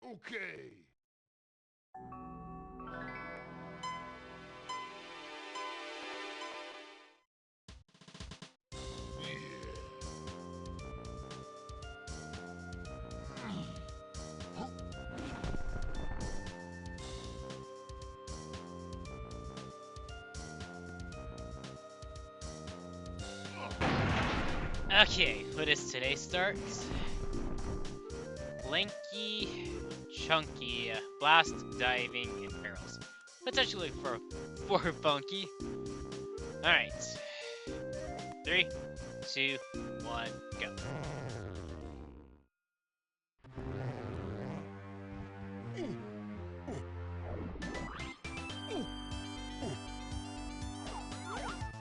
Okay. Okay, what is today's start? Lanky, chunky, blast, diving, and barrels. Potentially for funky. Alright. 3, 2, 1, go.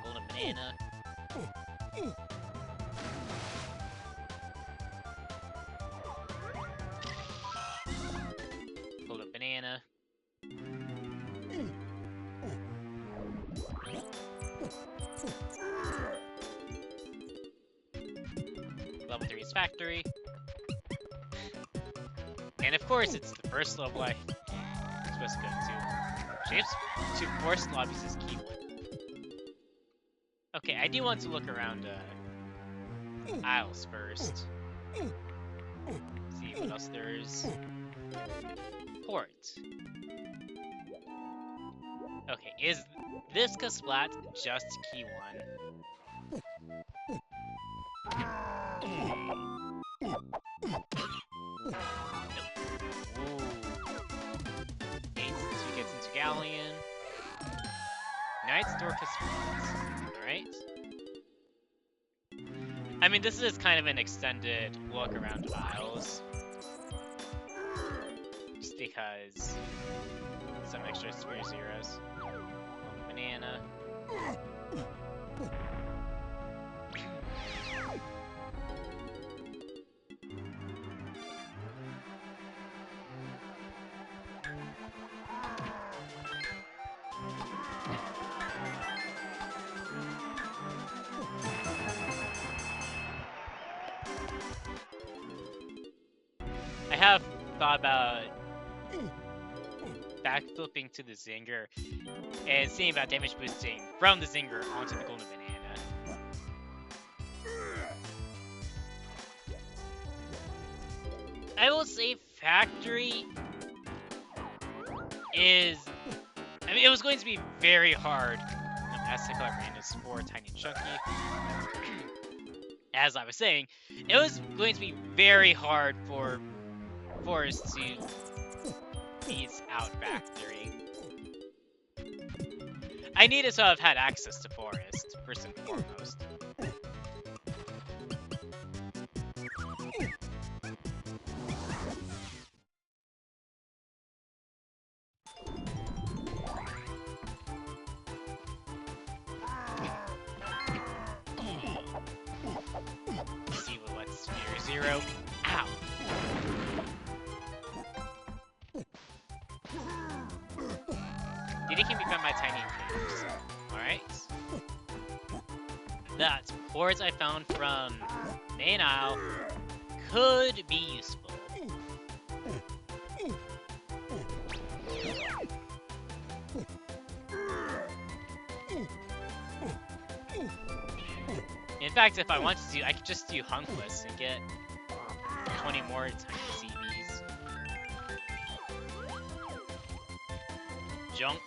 Golden banana. Golden banana. Level 3 is factory. And of course, it's the first level I'm supposed to go to. Shapes to force lobbies is key one. Okay, I do want to look around aisles first. See what else there is. Port. Okay, is this Kasplat just key one? Nope. Ooh. 8 2 gets into Galleon. Knight's Door Kasplat. Alright. I mean, this is kind of an extended look around aisles. Just because some extra Spear Zeros. Banana. I have thought about backflipping to the Zinger and seeing about damage boosting from the Zinger onto the Golden Banana. I will say Factory is... I mean, it was going to be very hard as to collect randoms for Tiny and Chunky. As I was saying, it was going to be very hard for Forest to beat out Factory. I needed to have had access to Forest, first and foremost. See what lets Spear Zero. Ow! DD can be found by tiny caves. Alright. That boards I found from main aisle could be useful. In fact, if I wanted to, I could just do Hunkless and get 20 more tiny CBs. Junk.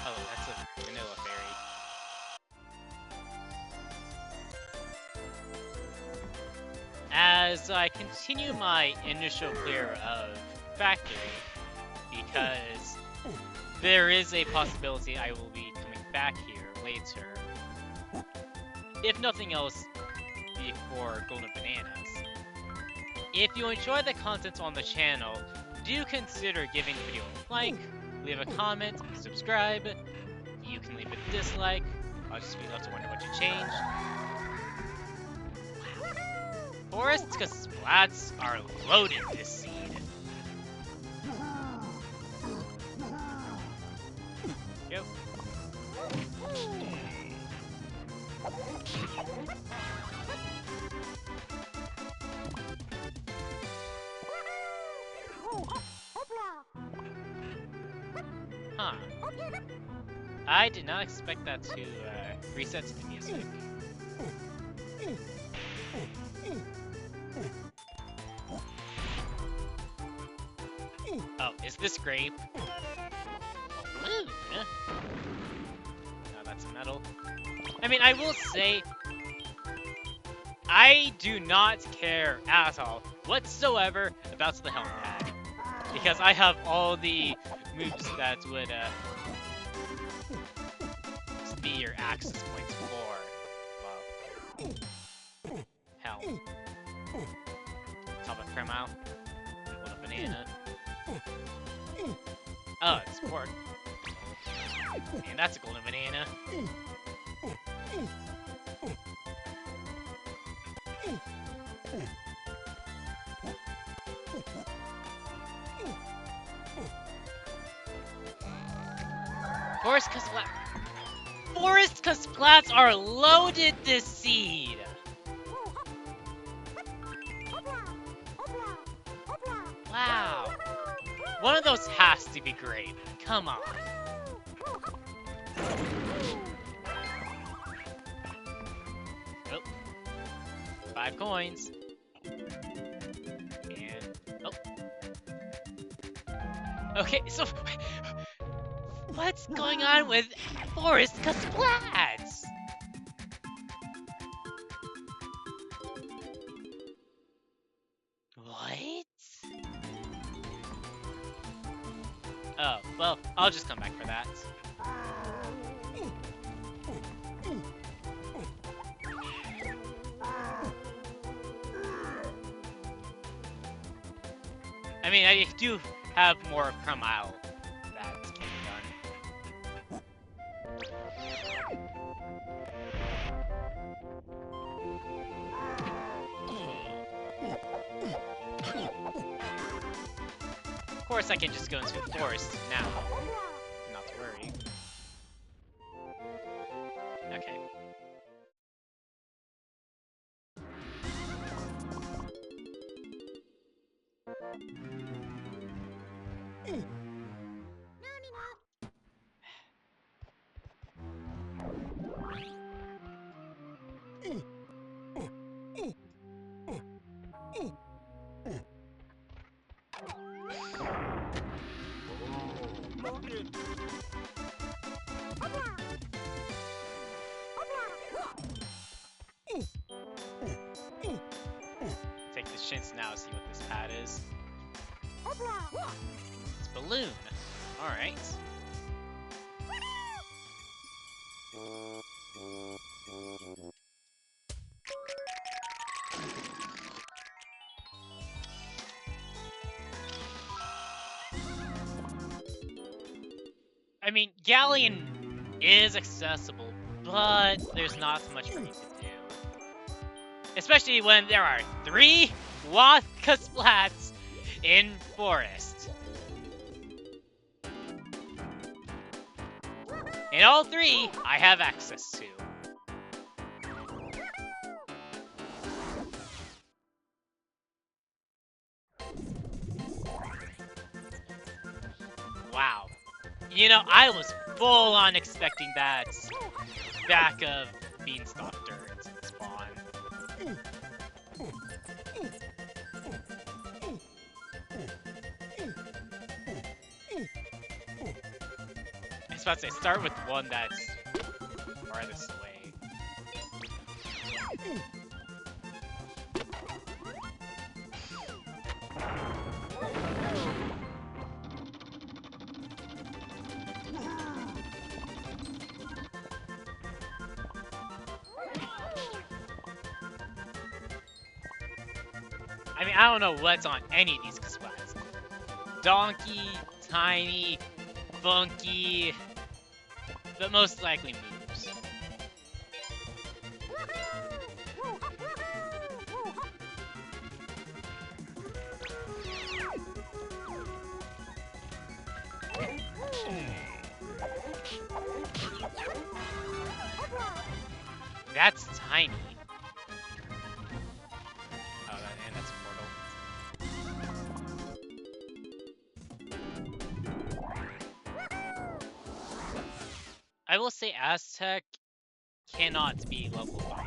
Oh, that's a vanilla fairy. As I continue my initial clear of Factory, because there is a possibility I will be coming back here later. If nothing else, before Golden Bananas. If you enjoy the content on the channel, do consider giving the video a like, leave a comment, subscribe. You can leave a dislike. I'll just be left to wonder what to change. Forest Kasplats are loaded this seed. Yep. I did not expect that to reset to the music. Oh, is this grape? Oh, no, that's metal. I mean, I will say, I do not care at all whatsoever about the helmet pad, because I have all the moves that would be your access points for, well, hell. Top of Kremau. What a banana. Oh, it's pork. And that's a golden banana. Forest Cusplats are loaded this seed! Wow. One of those has to be great. Come on. Oh. 5 coins. And... oh. Okay, so... what's going on with Forest Cusplats? What? Oh, well, I'll just come back for that. I mean, I do have more of Carmile that can be done. Of course, I can just go into the forest now. Not to worry. Okay. Take this chance now to see what this pad is. It's balloon. Alright. I mean, Galleon is accessible, but there's not much for me to do. Especially when there are 3 Watka Splats in Forest. And all 3 I have access to. Wow. You know, I was full on expecting that back of Beanstalk turrets and spawn. I was about to say, start with one that's farthest away. I mean, I don't know what's on any of these splats. Donkey, tiny, funky, but most likely moves. That's tiny. Oh, and that's a portal. I will say Aztec cannot be level 5.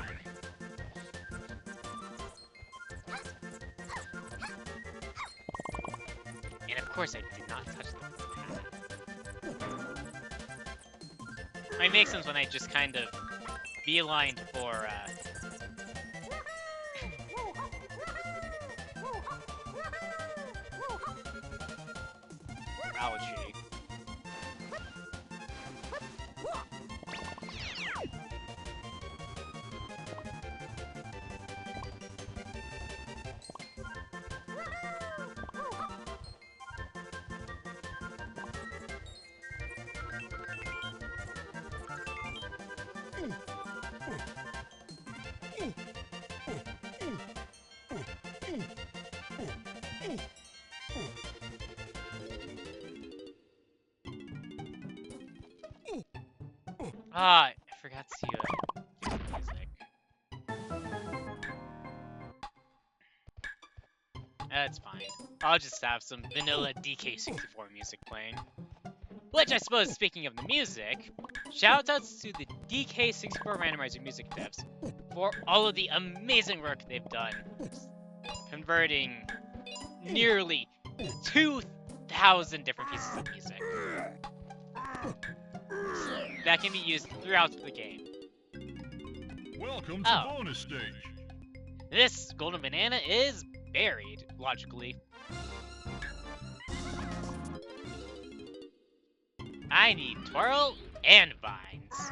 And of course I did not touch the path. It makes sense when I just kind of beelined for, algae. Ah, I forgot to do music. That's fine. I'll just have some vanilla DK64 music playing. Which I suppose, speaking of the music, shoutouts to the DK64 Randomizer music devs for all of the amazing work they've done, converting nearly 2,000 different pieces of music that can be used throughout the game. Welcome to bonus stage. This golden banana is buried, logically. I need twirl and vines.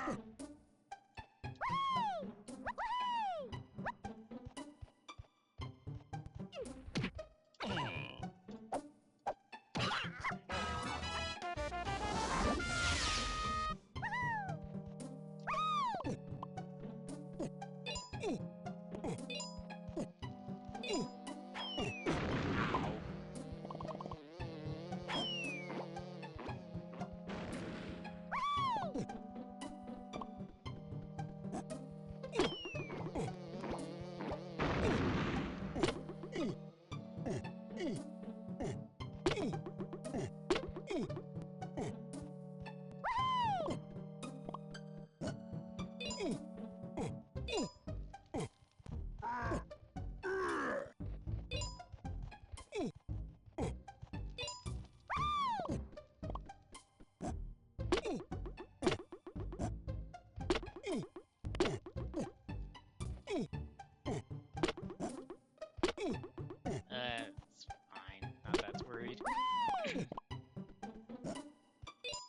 It's fine. Not that worried.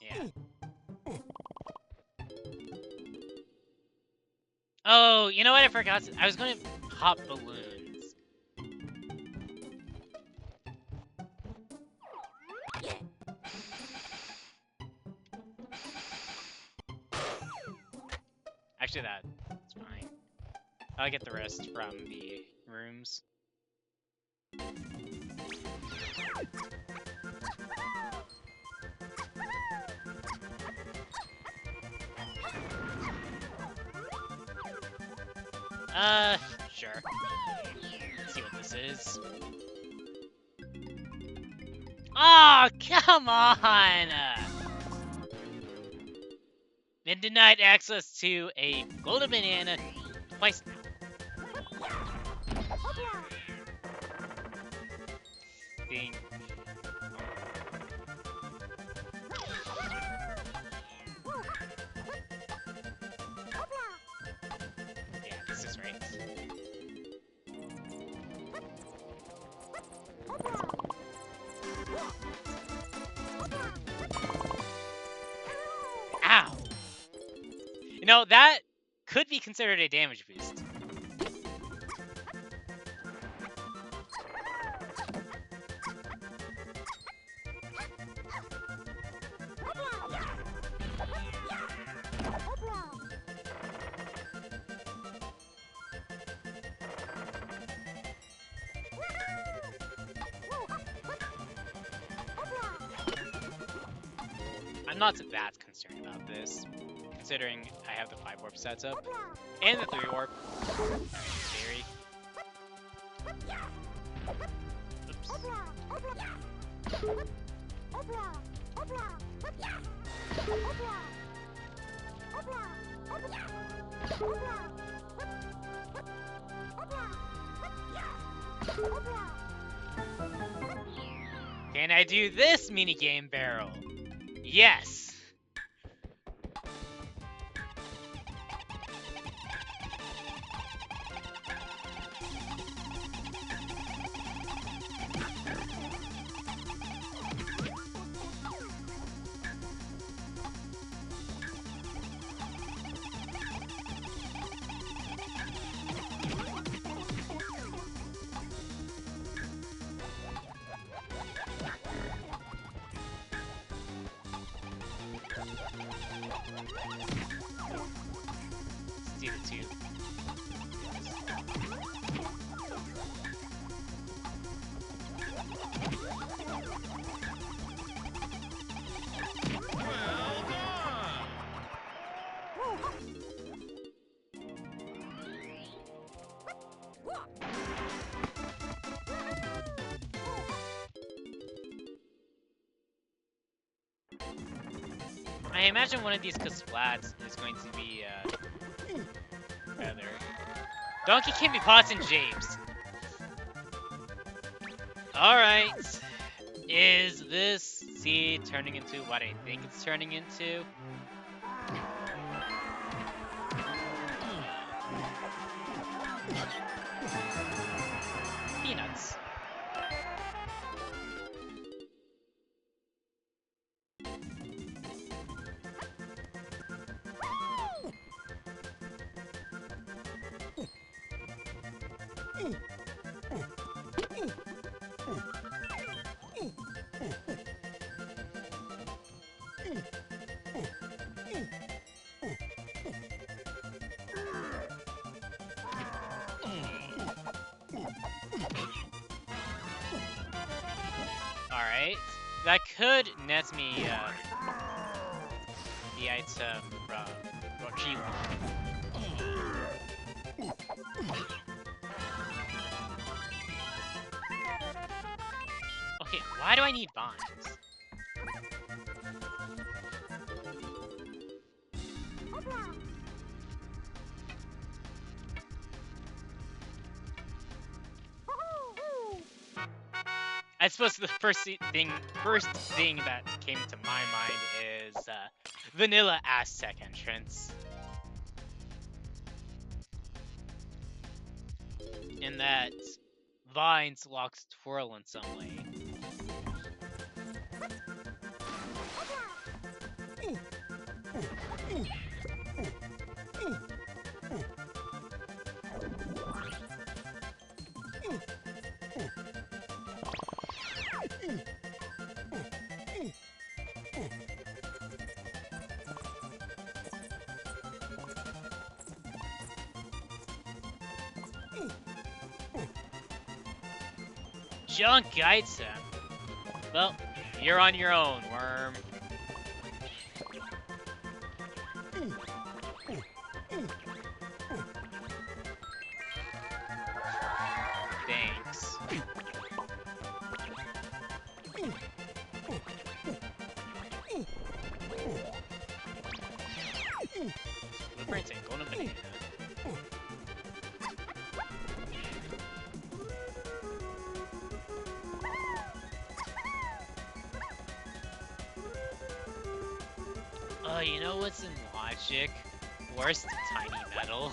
Yeah. Oh, you know what I forgot? I was going to pop balloons. Actually, that's fine. I'll get the rest from the rooms. Sure. Let's see what this is. Oh, come on! Been denied access to a golden banana twice now. Think. Yeah, this is right. Ow! You know, that could be considered a damage boost. I'm not that concerned about this, considering I have the 5 warp sets up, and the 3 warp. Theory. Oops. Can I do this minigame barrel? Yes! Let's do the two. Well done. I imagine one of these Kasplats is going to be, feather. Donkey can be pots and japes. Alright. Is this seed turning into what I think it's turning into? Peanuts. Alright. That could net me, the item from Rochila. Okay, why do I need bonds? I suppose the first thing that came to my mind is Vanilla Aztec entrance. In that vines locks twirl in some way. Junk item. Well, you're on your own, worm. Thanks. Blueprints and golden banana. You know what's in logic? Worst tiny metal.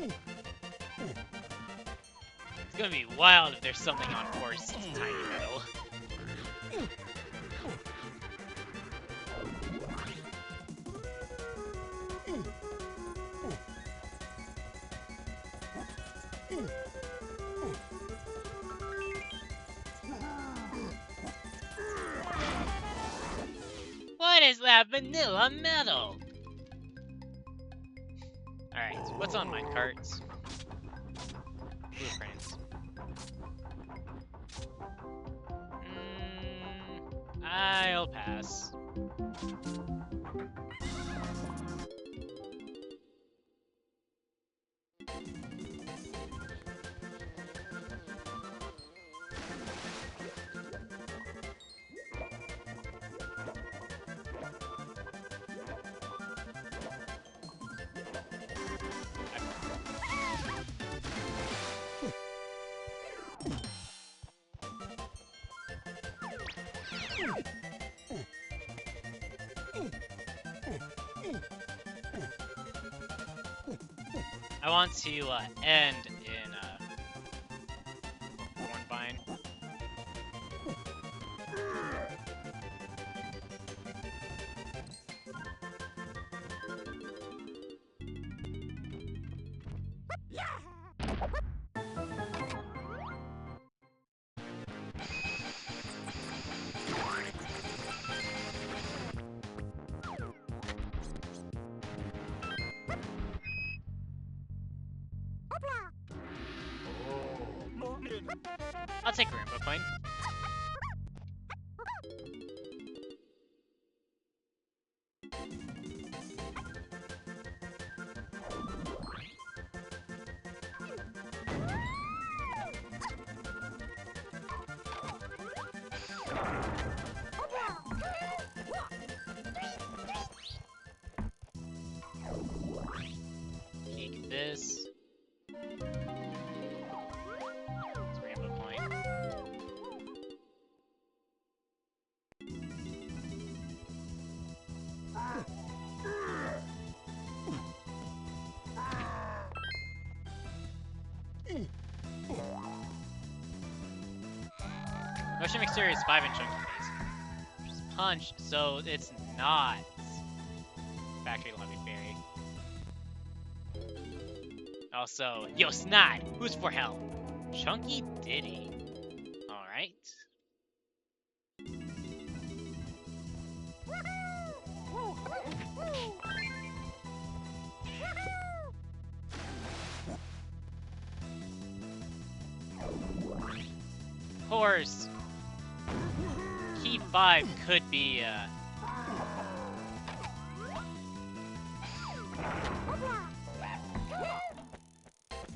It's gonna be wild if there's something on 4's tiny metal. What is that vanilla metal? Alright, so what's on minecarts? Blueprints. I'll pass. I want to end in Cornvine. I'll take a rainbow coin. Take this. It's rainbow coin. Motion Exterior is 5 and Chunky Face. Just punch, so it's not Factory Lobby Fairy. Also, yo, Snot! Who's for help? Chunky Diddy. Alright. Horse. Key 5 could be,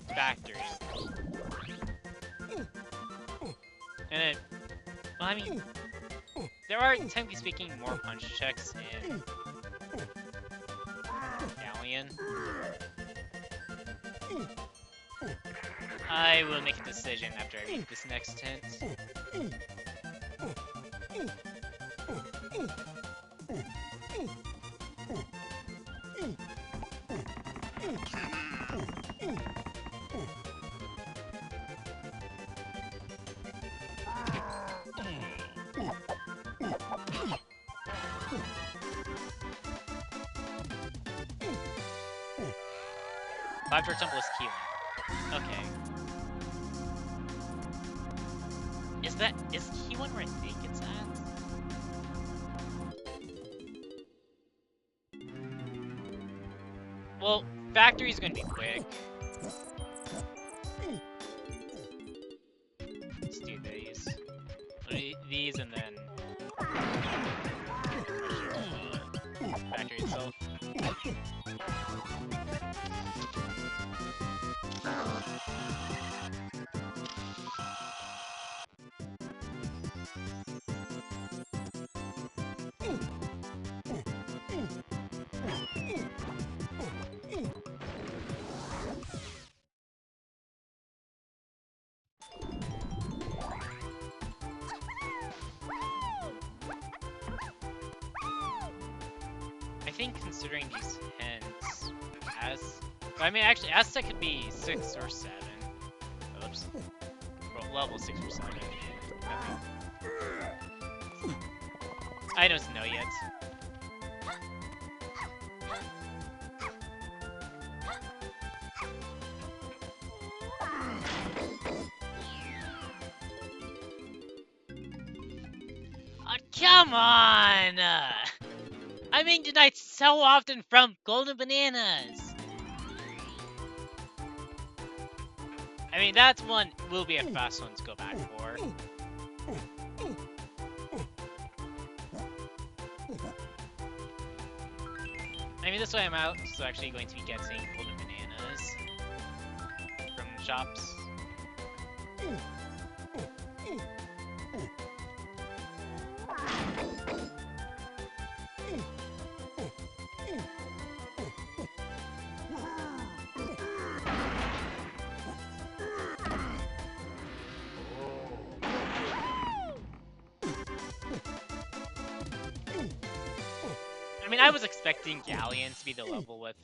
Factory. And it, well, I mean, there are, technically speaking, more punch checks in Galleon. I will make a decision after I read this next hint. Five Door Temple is Q1. Okay. Is Q1 where I think it's at? Well, Factory's gonna be quick. Let's do these. These and then Factory itself. I think considering these hints as I mean, actually, Aztec could be 6 or 7. Oops. Level 6 or 7. I don't know yet. Oh, come on! I'm being denied so often from golden bananas! I mean, that's one will be a fast one to go back for. I mean, this way I'm out, so actually going to be getting golden bananas from shops. I mean, I was expecting Galleon to be the level with,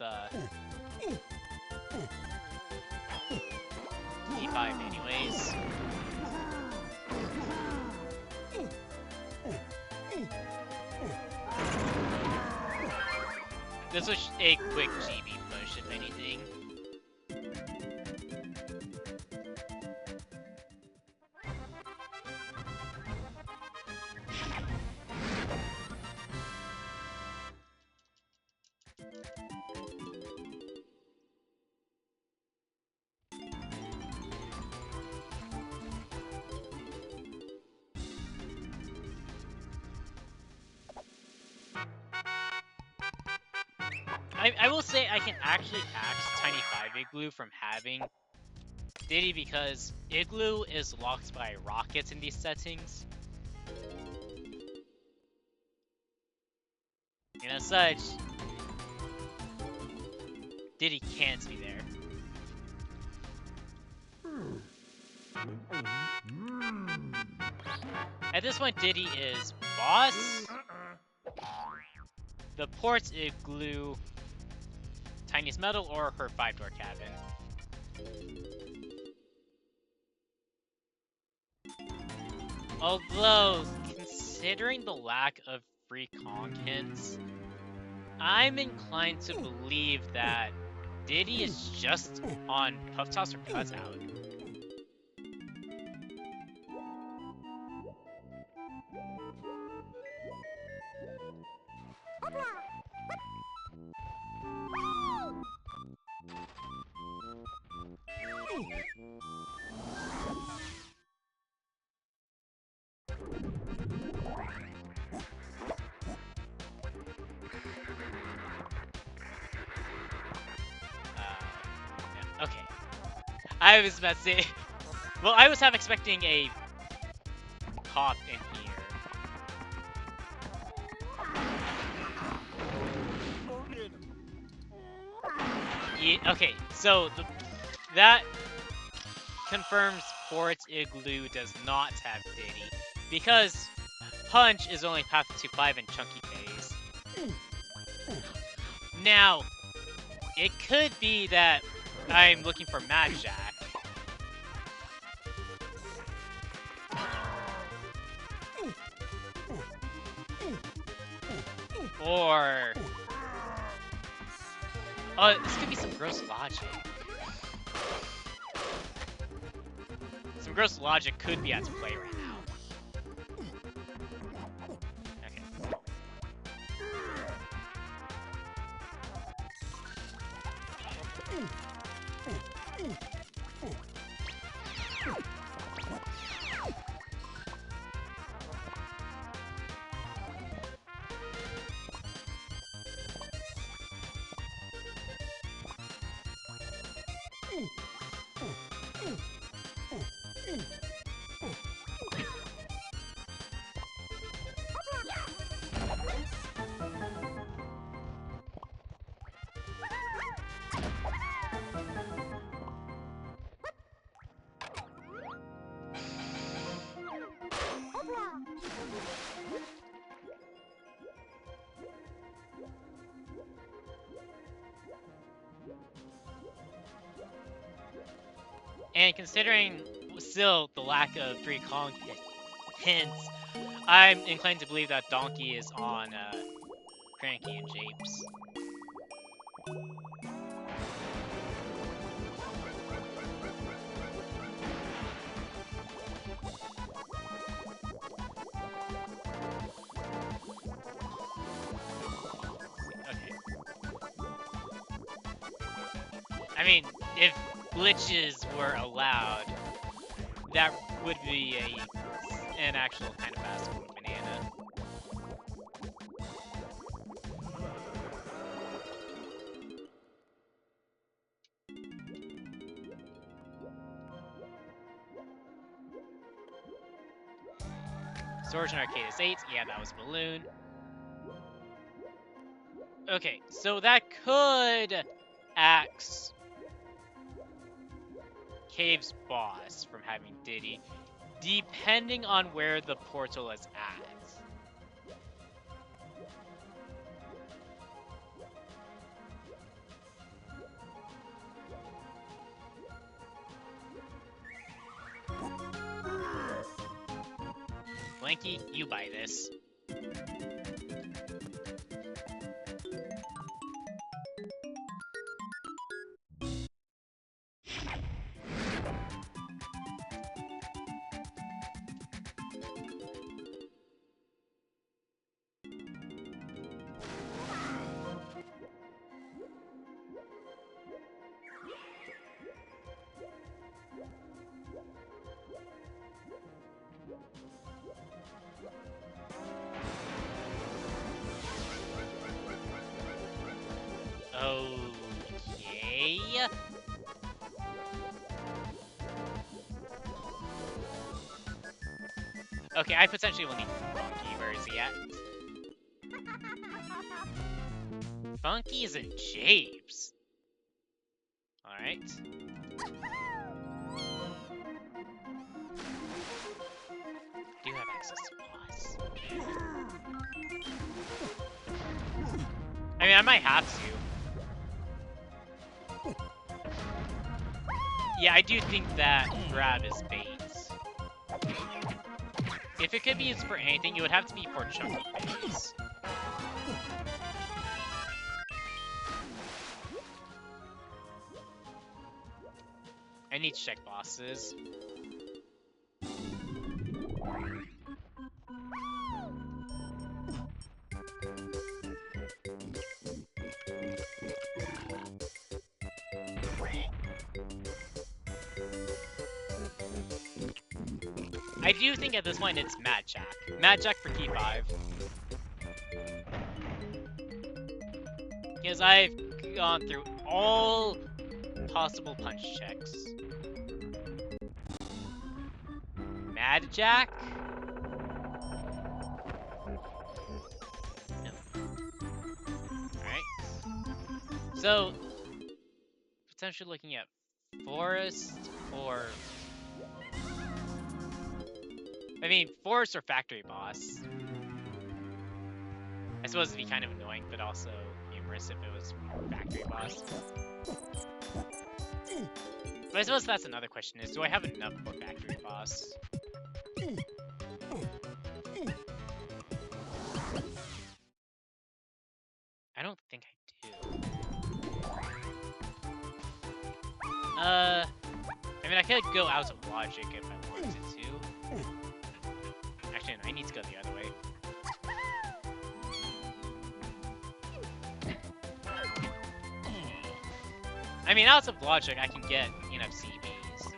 E5 anyways. This was a quick GB push, if anything. I will say I can actually axe Tiny 5 Igloo from having Diddy because Igloo is locked by rockets in these settings. And as such, Diddy can't be there. At this point, Diddy is boss. The ports Igloo, Tiny's Metal, or her 5-door cabin. Although, considering the lack of free Kong hints, I'm inclined to believe that Diddy is just on Puff Toss or Cutout. Yeah, okay. I was about to say, well, I was half expecting a cop in here. Yeah, okay, so that confirms Port's Igloo does not have Diddy, because Punch is only Path to 5 and Chunky Phase. Now, it could be that I'm looking for Mad Jack. Or... oh, this could be some gross logic. Some gross logic could be at play right now. Okay. And considering still the lack of 3 Kong hints, I'm inclined to believe that Donkey is on Cranky and Japes. Okay. I mean, if glitches were allowed, that would be an actual kind of fast food banana. Storage and Arcade is 8. Yeah, that was Balloon. Okay, so that could axe Cave's boss from having Diddy, depending on where the portal is at. Blanky, you buy this. Okay. Okay, I potentially will need Funky. Where is he at? Funky is in Japes. Alright. Do have access to boss. I mean, I might have to. Yeah, I do think that grab is bait. If it could be used for anything, it would have to be for chunky phase. I need to check bosses. I do think at this point it's Mad Jack. Mad Jack for key 5. Because I've gone through all possible punch checks. Mad Jack? No. Alright. So, potentially looking at Forest or... I mean, Forest or Factory Boss. I suppose it'd be kind of annoying, but also humorous if it was Factory Boss. But I suppose that's another question, is do I have enough for Factory Boss? I don't think I do. I mean, I could go out of logic if I wanted to. Actually, no, I need to go the other way. I mean, out of logic, I can get enough CBs.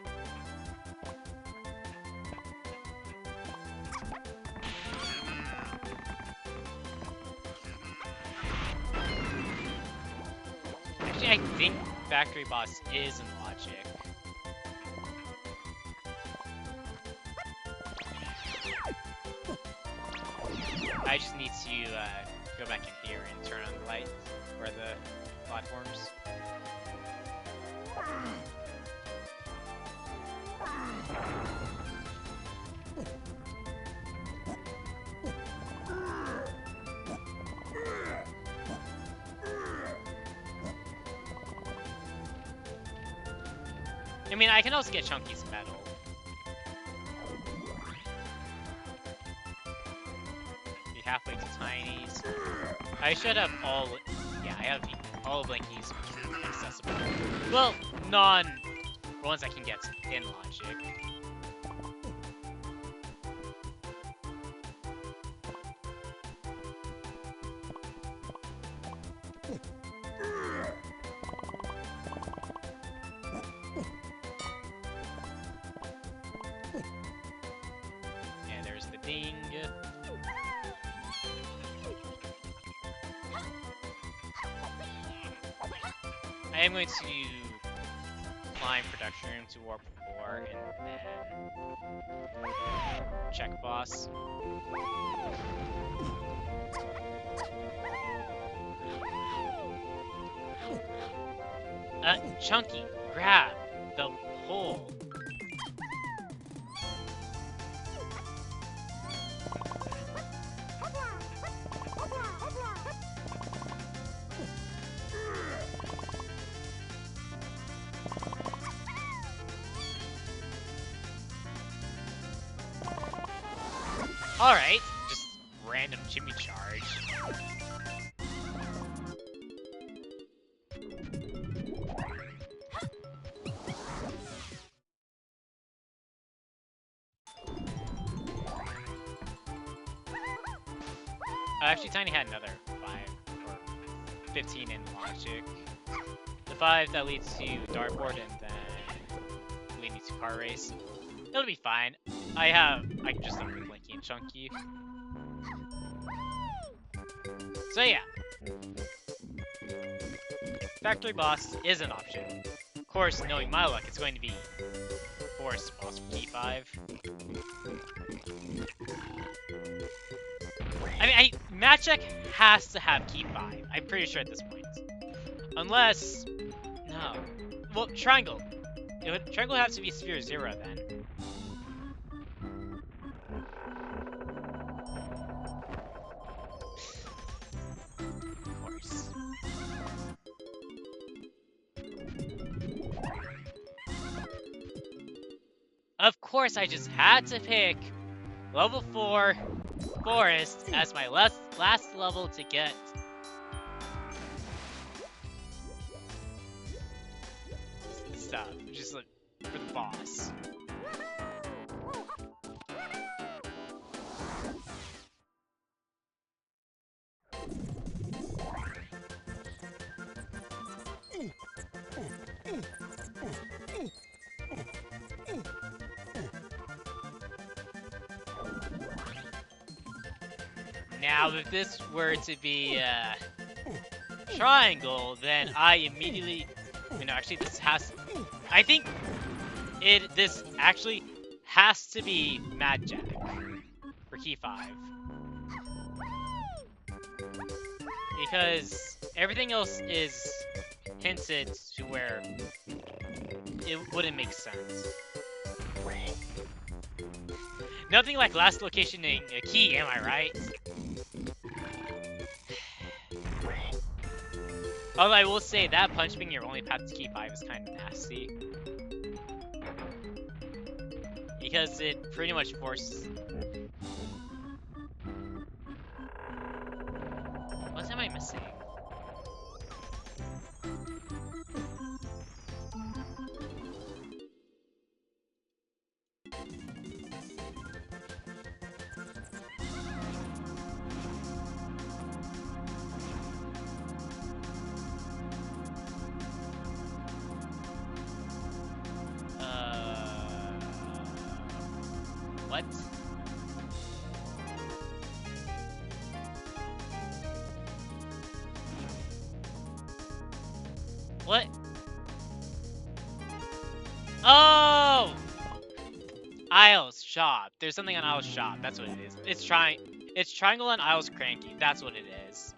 Actually, I think Factory Boss is in logic. I just need to go back in here and turn on the lights or the platforms. I mean, I can also get Chunky's medal. Be halfway to Tiny's. I should have all. Yeah, I have all of Blinky's accessible. Well, ones I can get in logic. And there's the ding. I am going to climb production room to warp 4 and then check boss. Chunky, grab the pole. Alright, just random Jimmy charge. Actually, Tiny had another 5 or 15 in logic. The 5 that leads to dartboard and then lead me to car race. It'll be fine. I can just dump Blinky and Chunky. So yeah. Factory boss is an option. Of course, knowing my luck, it's going to be Forest boss for key 5. I mean, Magic has to have key 5. I'm pretty sure at this point. Unless... No. Well, Triangle. Triangle has to be Sphere 0 then. Of course. Of course, I just had to pick level 4 Forest as my last level to get. Stuff, just like for the boss. Now, if this were to be Triangle, then I immediately. No, actually, this has. I think this actually has to be Mad Jack for key 5. Because everything else is hinted to where it wouldn't make sense. Nothing like last location in a key, am I right? Although I will say that punch being your only path to key 5 is kind of nasty. Because it pretty much forces... What am I missing? What? What? Oh! Isles shop. There's something on Isles shop. That's what it is. It's Triangle on Isles Cranky. That's what it is.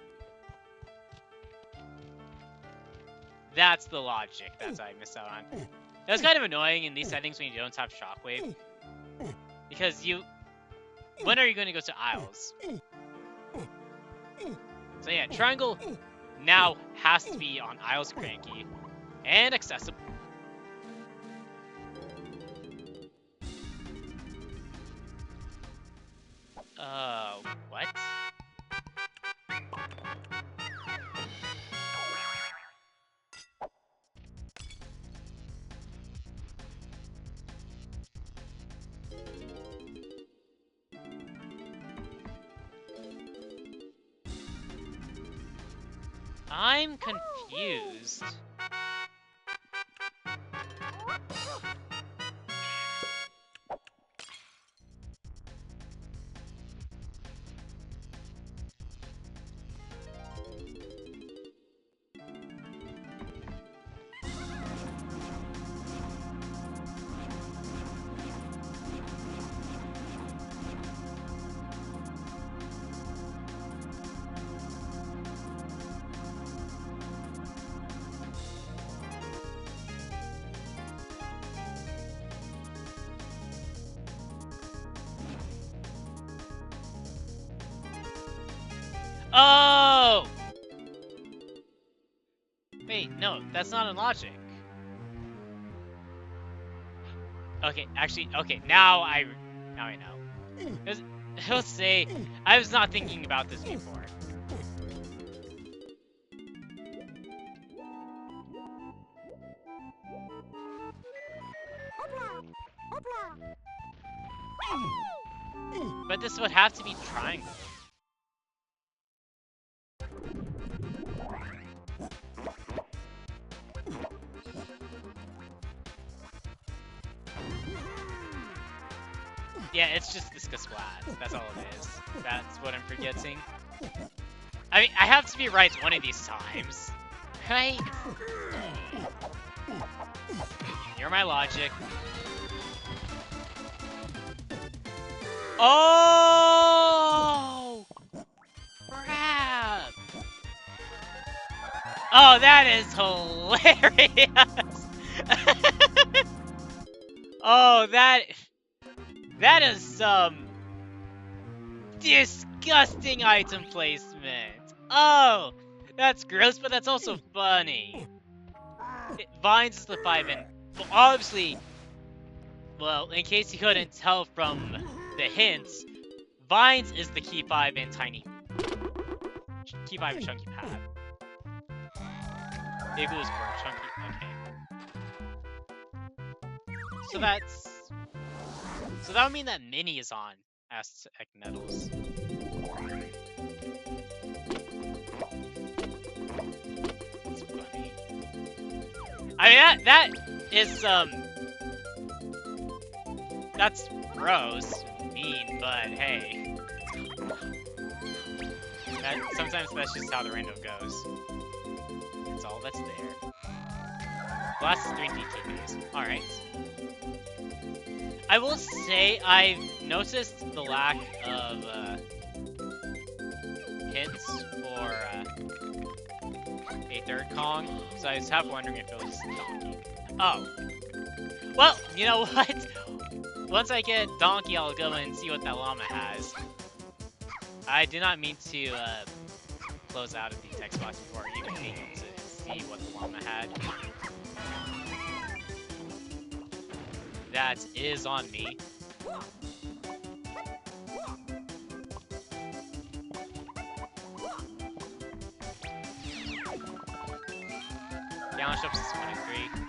That's the logic. That's what I missed out on. That's kind of annoying in these settings when you don't have Shockwave. Because when are you going to go to Isles? So yeah, Triangle now has to be on Isles Cranky and accessible. What? I'm confused. Oh! Wait, no, that's not in logic. Okay, actually, okay, now I know. He'll say, I was not thinking about this before. But this would have to be triangle. Yeah, it's just this Splat. That's all it is. That's what I'm forgetting. I mean, I have to be right one of these times. Right? You're my logic. Oh! Crap! Oh, that is hilarious! Oh, that is some disgusting item placement. Oh, that's gross, but that's also funny. Vines is the 5 in. Well, obviously, well, in case you couldn't tell from the hints, Vines is the key 5 in tiny. Key 5 in chunky pad. Igloo's for chunky. Okay. So that's. So that would mean that Mini is on Aztec Nettles. That's funny. I mean, that is, that's gross, mean, but hey. Sometimes that's just how the random goes. That's all that's there. Last 3 DTPs. Alright. I will say I've noticed the lack of hints for a third Kong, so I was half wondering if it was just Donkey. Oh. Well, you know what? Once I get Donkey, I'll go and see what that llama has. I did not mean to close out of the text box before even being able to see what the llama had. That is on me. Challenge ups is 1 and 3.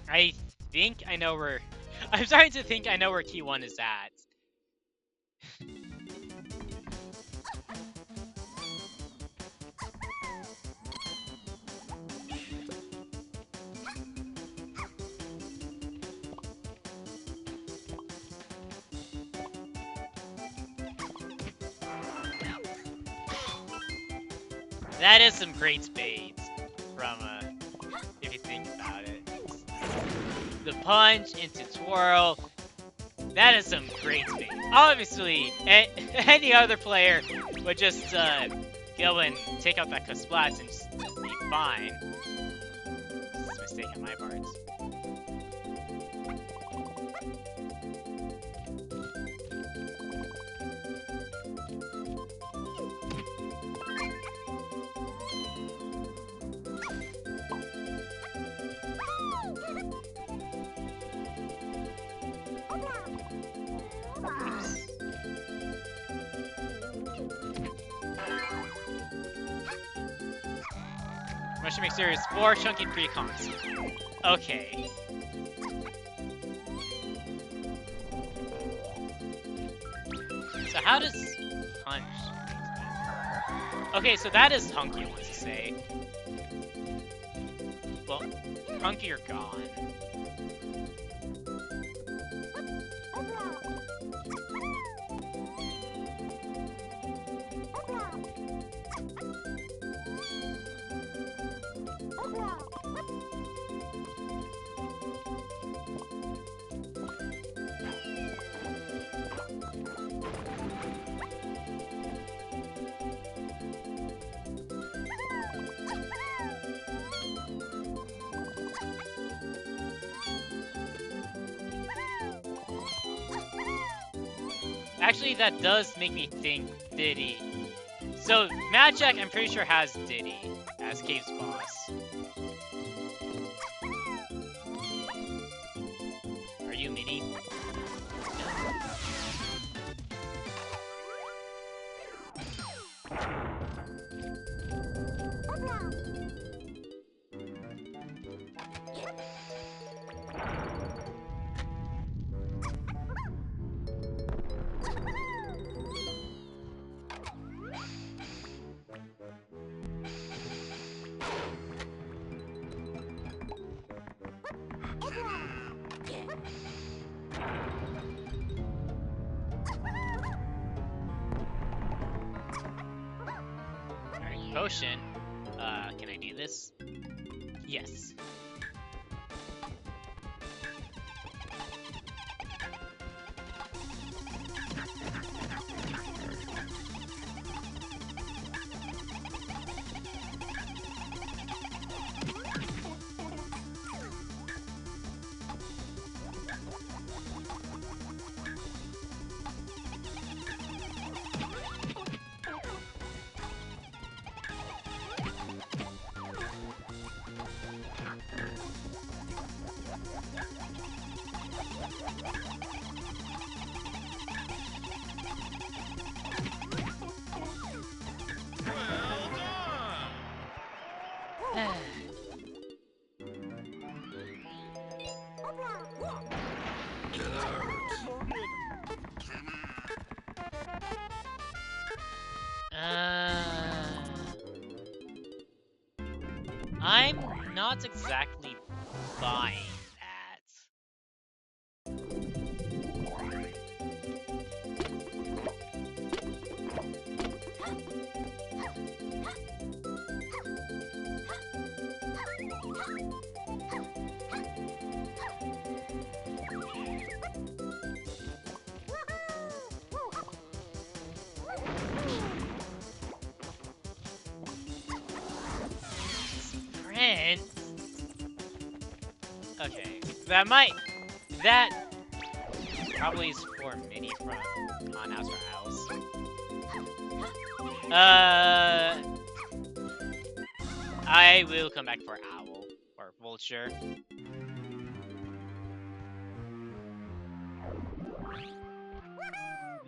I think I know where. I'm starting to think I know where key 1 is at. That is some great spades from, if you think about it. The punch into twirl. That is some great spades. Obviously, any other player would just go and take out that Splats and just be fine. It's a mistake on my part. Mushroom Mixer is 4 chunky pre-cons. Okay. So how does punch? Okay, so that is Hunky wants to say. Well, Hunky, you're gone. Actually, that does make me think Diddy. So, Mad Jack, I'm pretty sure, has Diddy as Cave's boss. Are you Mini? Alright, potion. Can I do this? Yes. I'm not exactly buying that. Friend? Okay, that probably is for Mini from On House for Owls. I will come back for Owl or Vulture.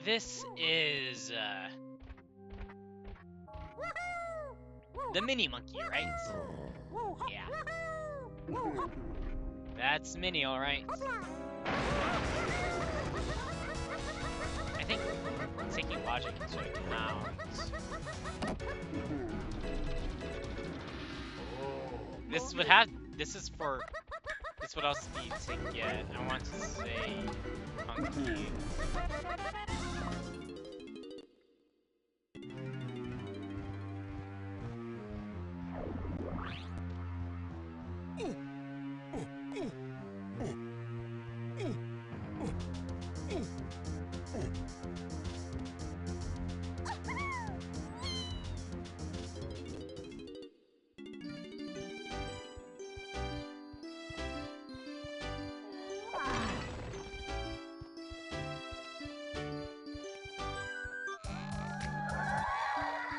This is the Mini Monkey, right? Yeah. That's Mini, alright. I think taking logic into account. This would also be to get, I want to say, Hunky.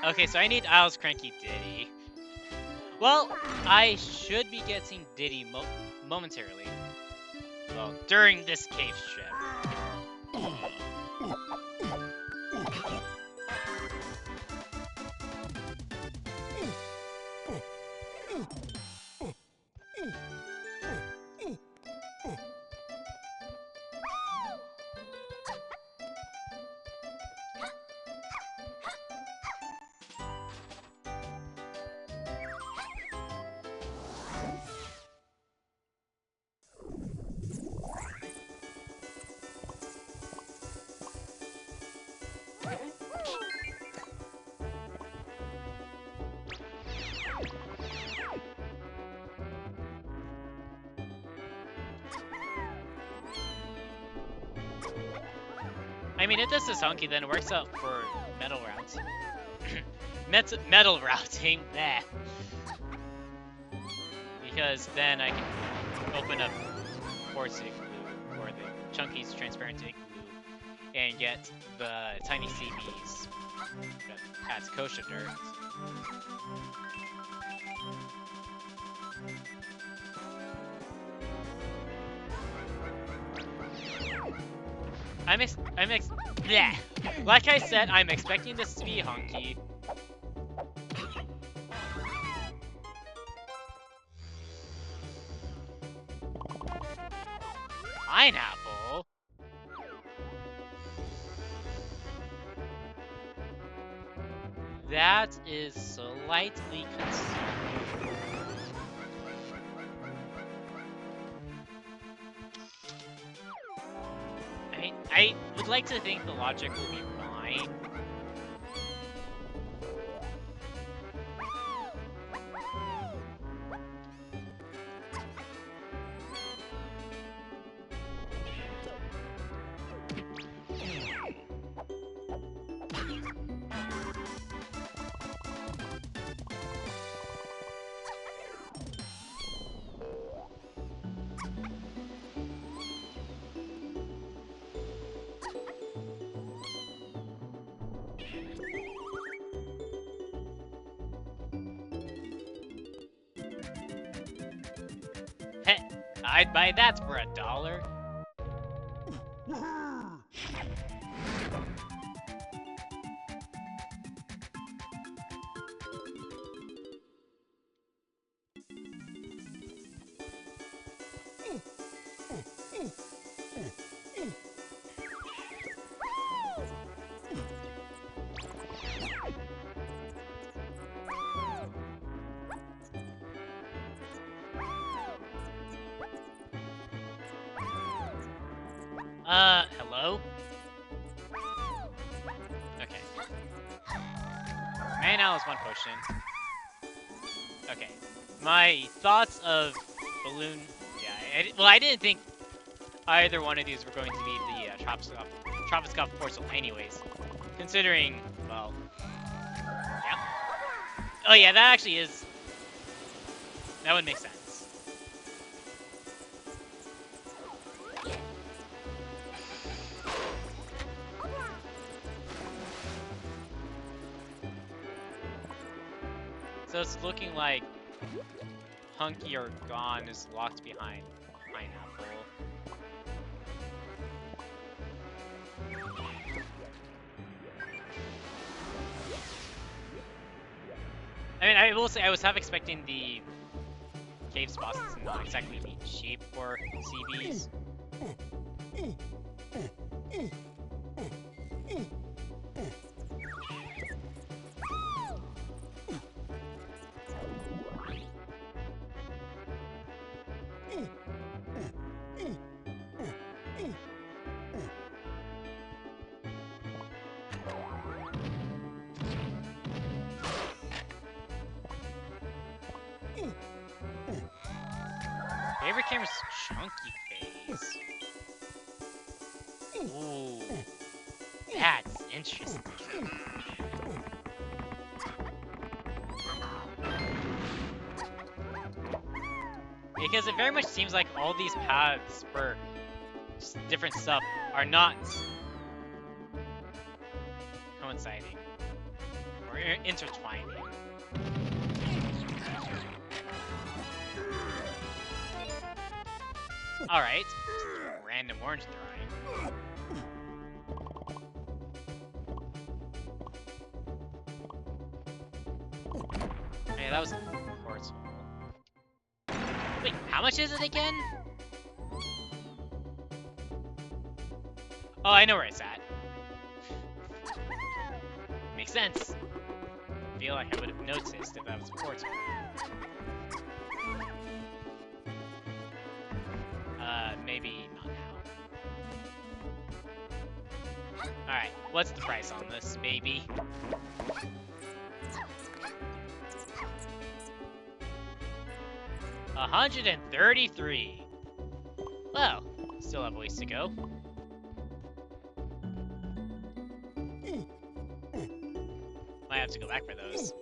Okay, so I need Owl's Cranky Diddy. Well, I should be getting Diddy momentarily. Well, during this cave trip. I mean, if this is hunky, then it works out for metal routes. Metal routing, nah. Because then I can open up quartz igloo, or the Chunky's transparent igloo, and get the tiny CBs at Kosha Dirt. Bleh. Like I said, I'm expecting this to be hunky. Pineapple? That is slightly concerning. I would like to think the logic will be fine. Heh, I'd buy that for $1. Hello? Okay. Mana is 1 potion. Okay. My thoughts of Balloon... Yeah, well, I didn't think either one of these were going to be the Tropiskov Portal anyways. Considering, well... Yeah. Oh yeah, that actually is... That would make sense. So it's looking like Hunky or Gone is locked behind Pineapple. I mean, I will say I was half expecting the cave spots to not exactly be cheap for CBs. Favorite camera's Chunky Face. Ooh, that's interesting. Because it very much seems like all these paths for different stuff are not coinciding or intertwining. Alright, random orange throwing. Hey, that was a quartz hole. Wait, how much is it again? Oh, I know where it's at. Makes sense. I feel like I would have noticed if that was a quartz hole. Maybe not now. Alright, what's the price on this, baby? $133. Well, still have a ways to go. have to go back for those.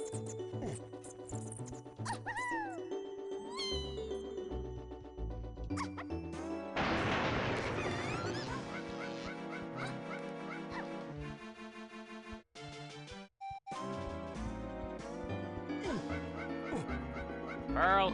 Pearl.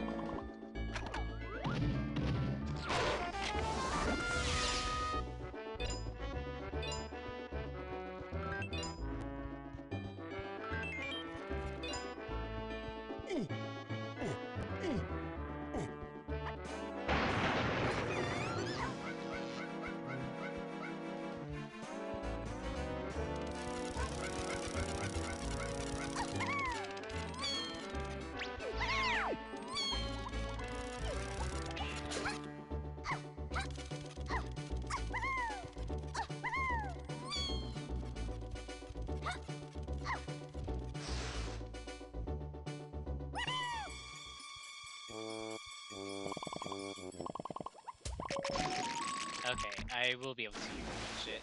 Okay, I will be able to reach it.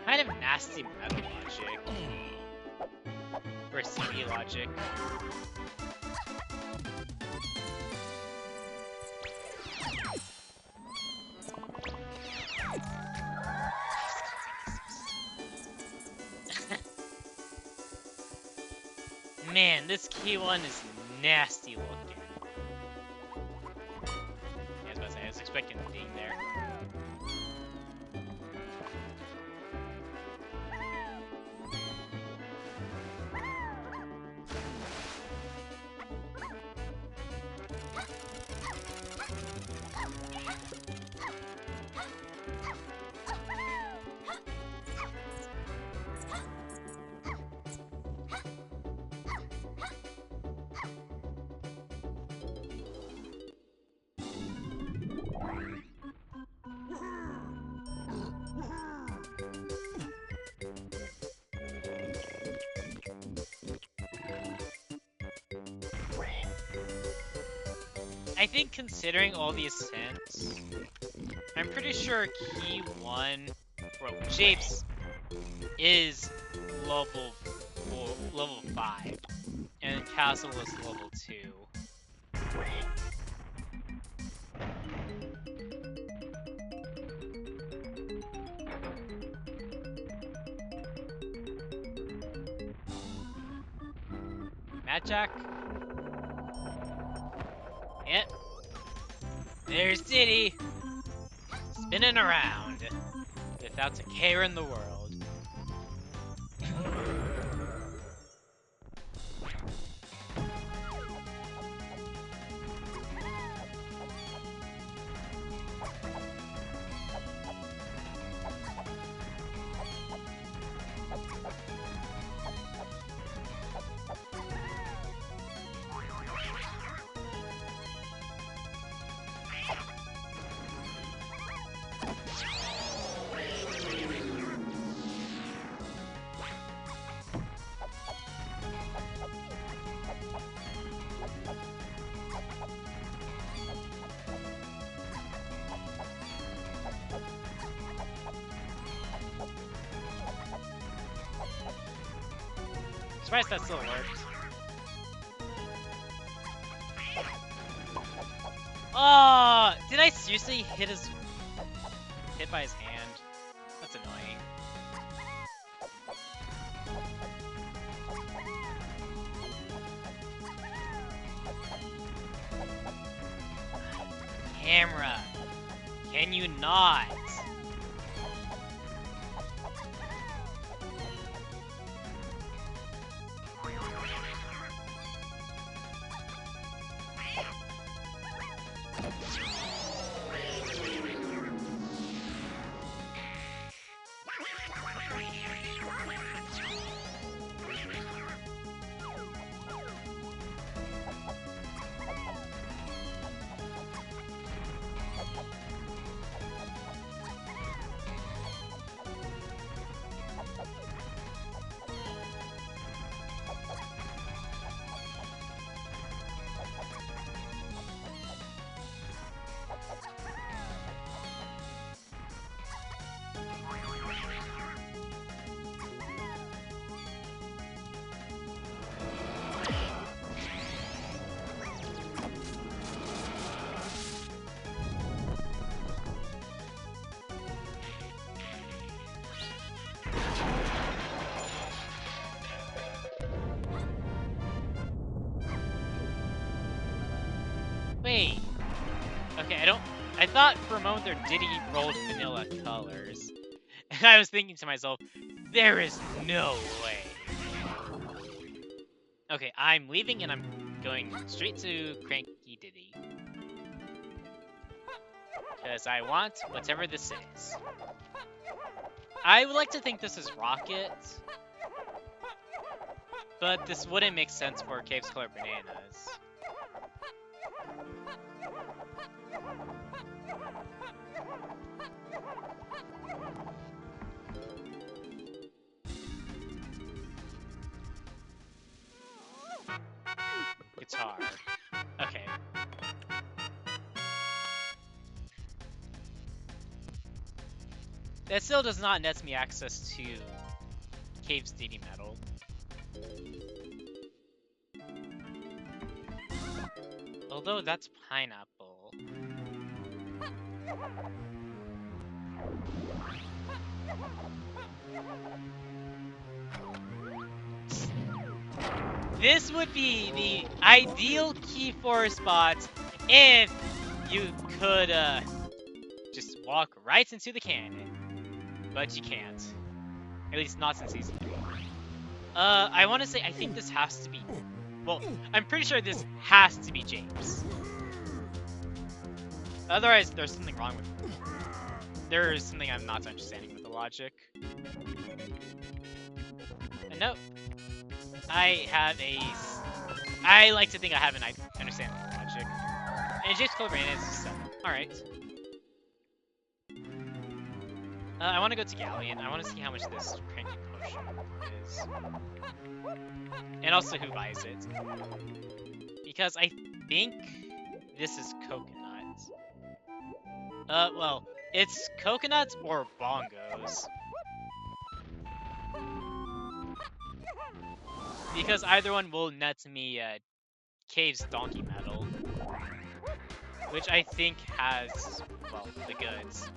Kind of nasty meta logic. For CD logic. Man, this key one is nasty looking. Yeah, I was expecting a ding there. I think considering all the ascents, I'm pretty sure key 1 for Japes is level 5, and Castle was level 2. Mad Jack? Yep. There's Diddy, spinning around, without a care in the world. Surprised that still worked. Oh, did I seriously hit by his hand? That's annoying. Camera, can you not? Wait. Okay, I thought for a moment there Diddy rolled vanilla colors. And I was thinking to myself, there is no way. Okay, I'm leaving and I'm going straight to Cranky Diddy. Because I want whatever this is. I would like to think this is Rocket. But this wouldn't make sense for Caves Color Bananas. Guitar. Okay. That still does not net me access to Cave's DD Metal. Although that's pineapple. This would be the ideal key for a spot if you could just walk right into the cannon. But you can't. At least not in Season 3. I want to say, I think this has to be... Well, I'm pretty sure this has to be James. Otherwise, there's something wrong with it. There is something I'm not understanding with the logic. And nope. I like to think I have an understanding of the logic. And James Color Bananas is 7. Alright. I want to go to Galleon. I want to see how much this cranky potion is. And also who buys it. Because I think this is coconut. Well, it's coconuts or bongos. Because either one will net me Cave's Donkey Metal. Which I think has, well, the goods.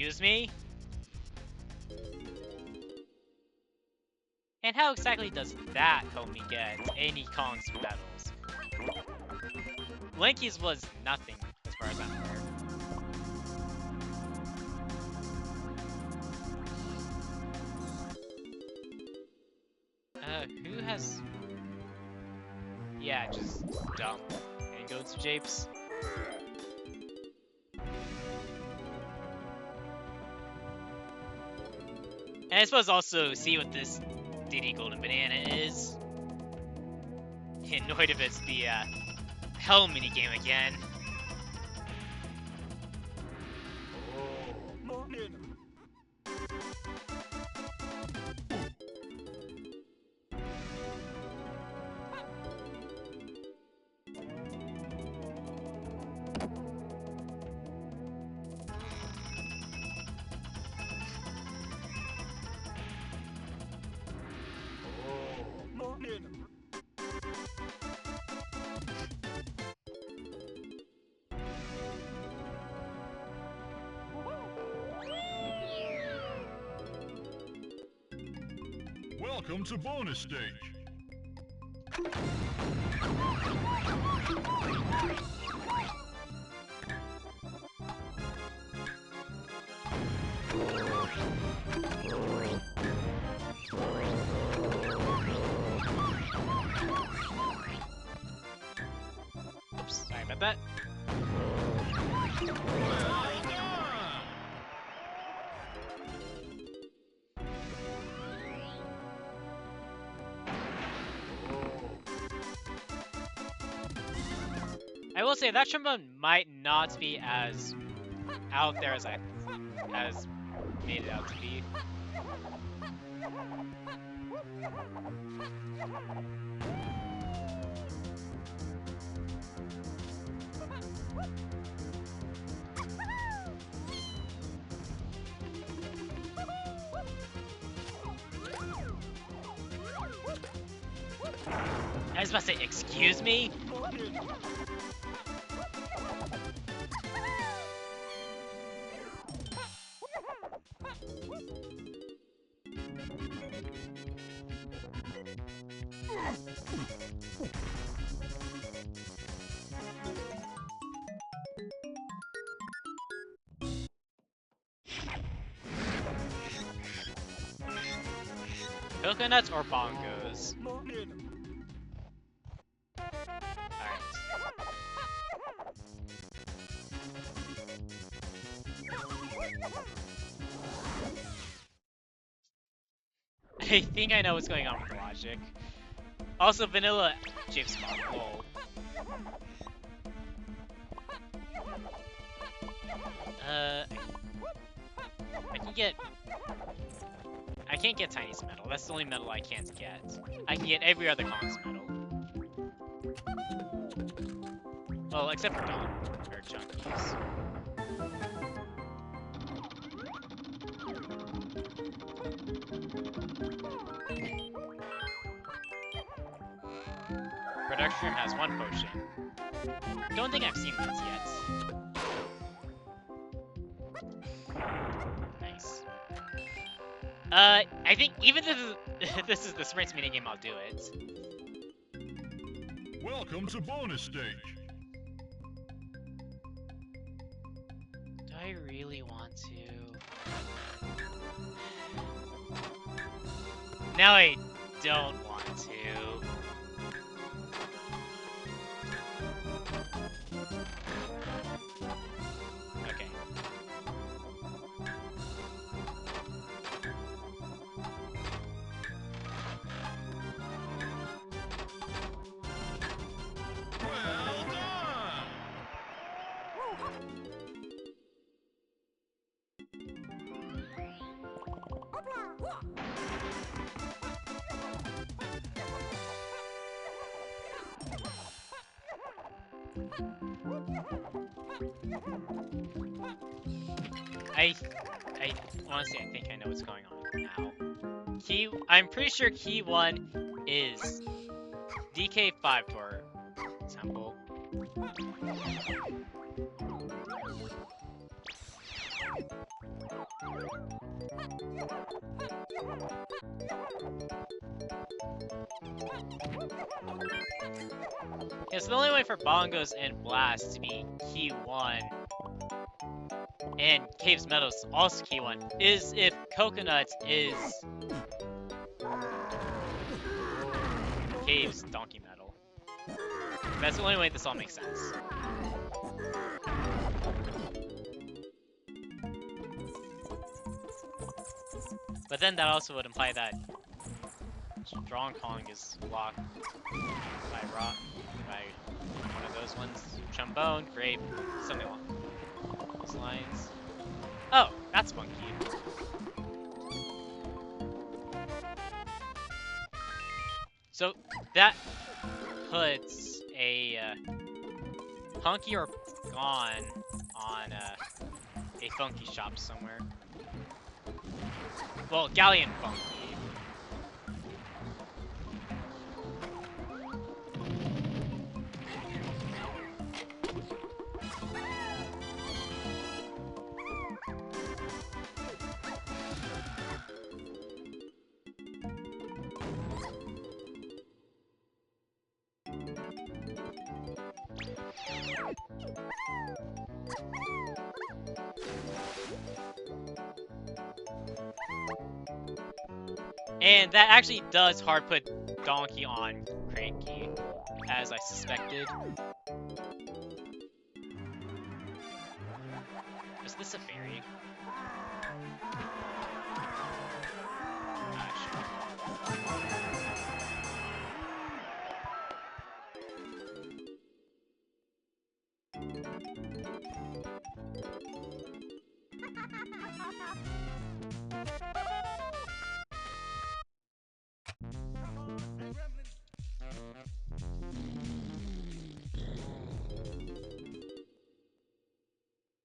Excuse me? And how exactly does that help me get any Kong's medals? Linky's was nothing, as far as I'm aware. Who has... Yeah, just dump and go to Japes. And I suppose also see what this DD Golden Banana is. Annoyed if it's the Hell minigame again. Welcome to bonus stage. Oops, sorry about that. I will say that trombone might not be as out there as I made it out to be. I was about to say, excuse me? Coconuts or bongos? Alright. I think I know what's going on with the logic. Also, vanilla chips mod. Lol. I can get... I can't get Tiny's medal. That's the only medal I can't get. I can get every other Kong's medal. Well, except for Don. Or Junkies. Production has one potion. Don't think I've seen these yet. Nice. I think even if this is the sprints minigame, I'll do it. Welcome to bonus stage. Do I really want to? Now I don't want to. Okay. Well done! I honestly, I think I know what's going on now. I'm pretty sure key 1 is DK5 for temple. Yeah, so the only way for bongos and blasts to be key 1 and Cave's Meadows also key 1 is if Coconuts is Cave's Donkey Medal. That's the only way this all makes sense. But then that also would imply that Strong Kong is blocked by rock, by one of those ones. Trombone, grape, something along those lines. Oh, that's funky. So that puts a Punky or Gone on a funky shop somewhere. Well, Galleon Funky. And that actually does hard put Donkey on Cranky, as I suspected. Is this a fairy?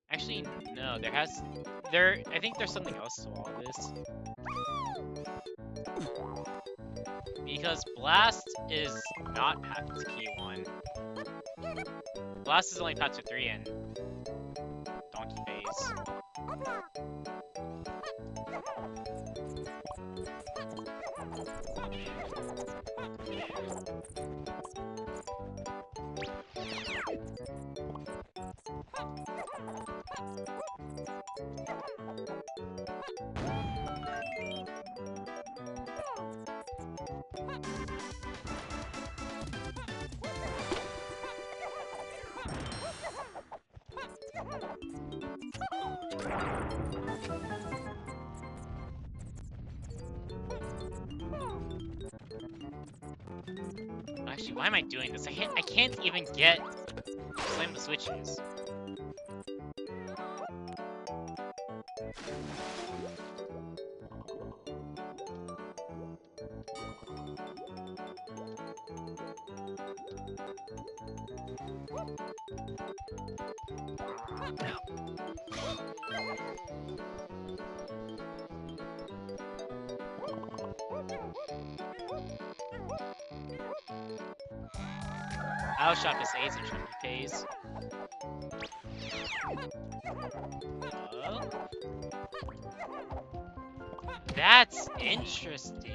Actually, no, I think there's something else to all this. because Blast is not path to key 1. Blast is only path to 3 in Donkey Phase. Actually, why am I doing this? I can't even get slam the switches. I'll shop his A's and Chunky Pays. That's interesting.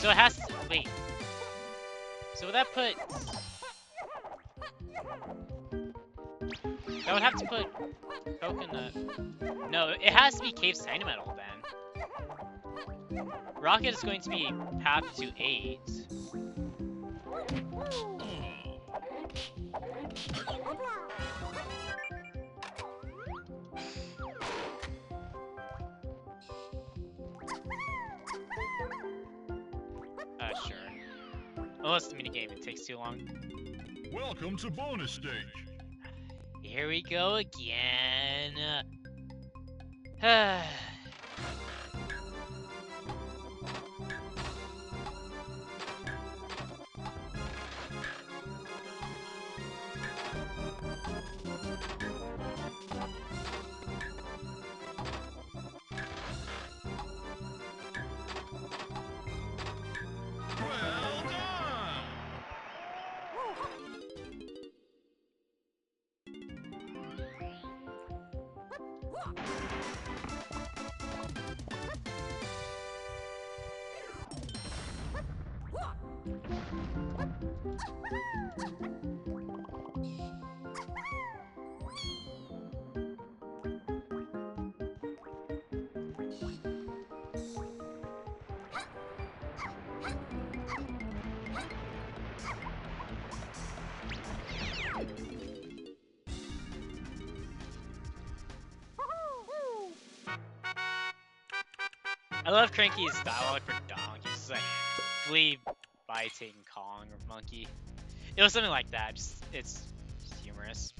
So it has to wait. So would that put? That would have to put Coconut. No, it has to be Cave Metal then. Rocket is going to be path to 8. Sure. Unless the minigame, it takes too long. Welcome to bonus stage. Here we go again. Well done! I love Cranky's dialogue for Donk. He's just like flea biting Kong or Monkey. It was something like that. Just it's humorous.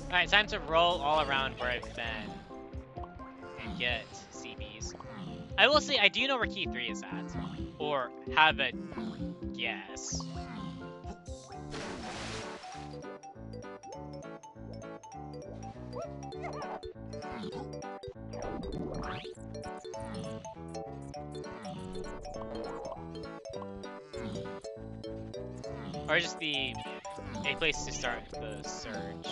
Alright, time to roll all around where I've been and get CBs. I will say I do know where key 3 is at, or have a guess. Or just a place to start the search.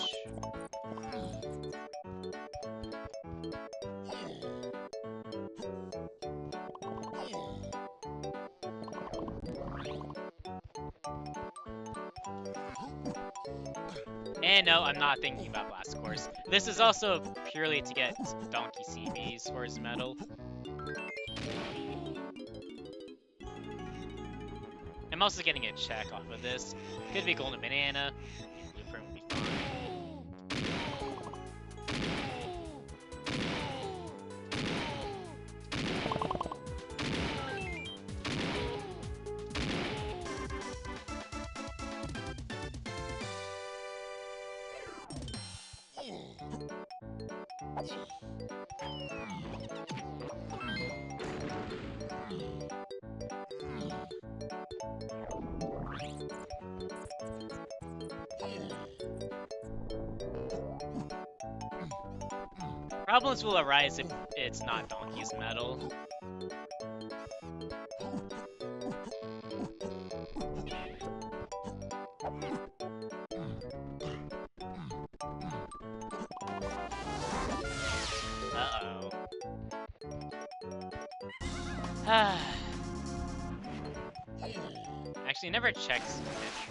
And no, I'm not thinking about Blast Course. This is also purely to get Donkey CBs for his medal. I'm also getting a check off of this. Could be Golden Banana. Blueprint would be fine. Problems will arise if it's not Donkey's medal. Uh-oh. Actually, never checks entrance.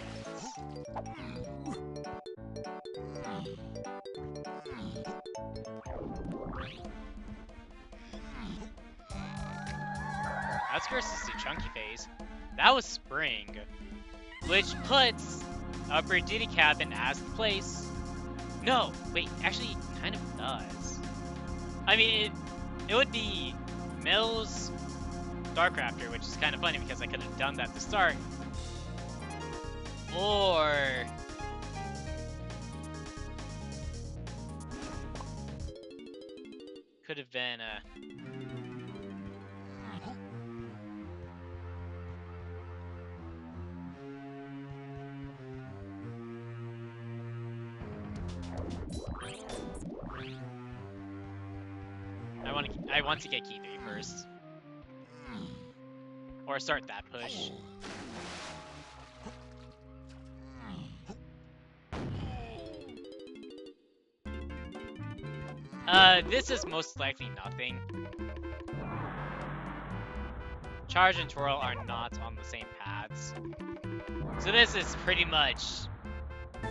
Outskirts is the chunky phase. That was spring, which puts Upper Duty Cabin as the place. No, wait, actually, it kind of does. I mean, it would be Mills, Dark Raptor, which is kind of funny because I could have done that to start. Or could have been I want to get Key 3 first. Or start that push. This is most likely nothing. Charge and Twirl are not on the same paths. So this is pretty much...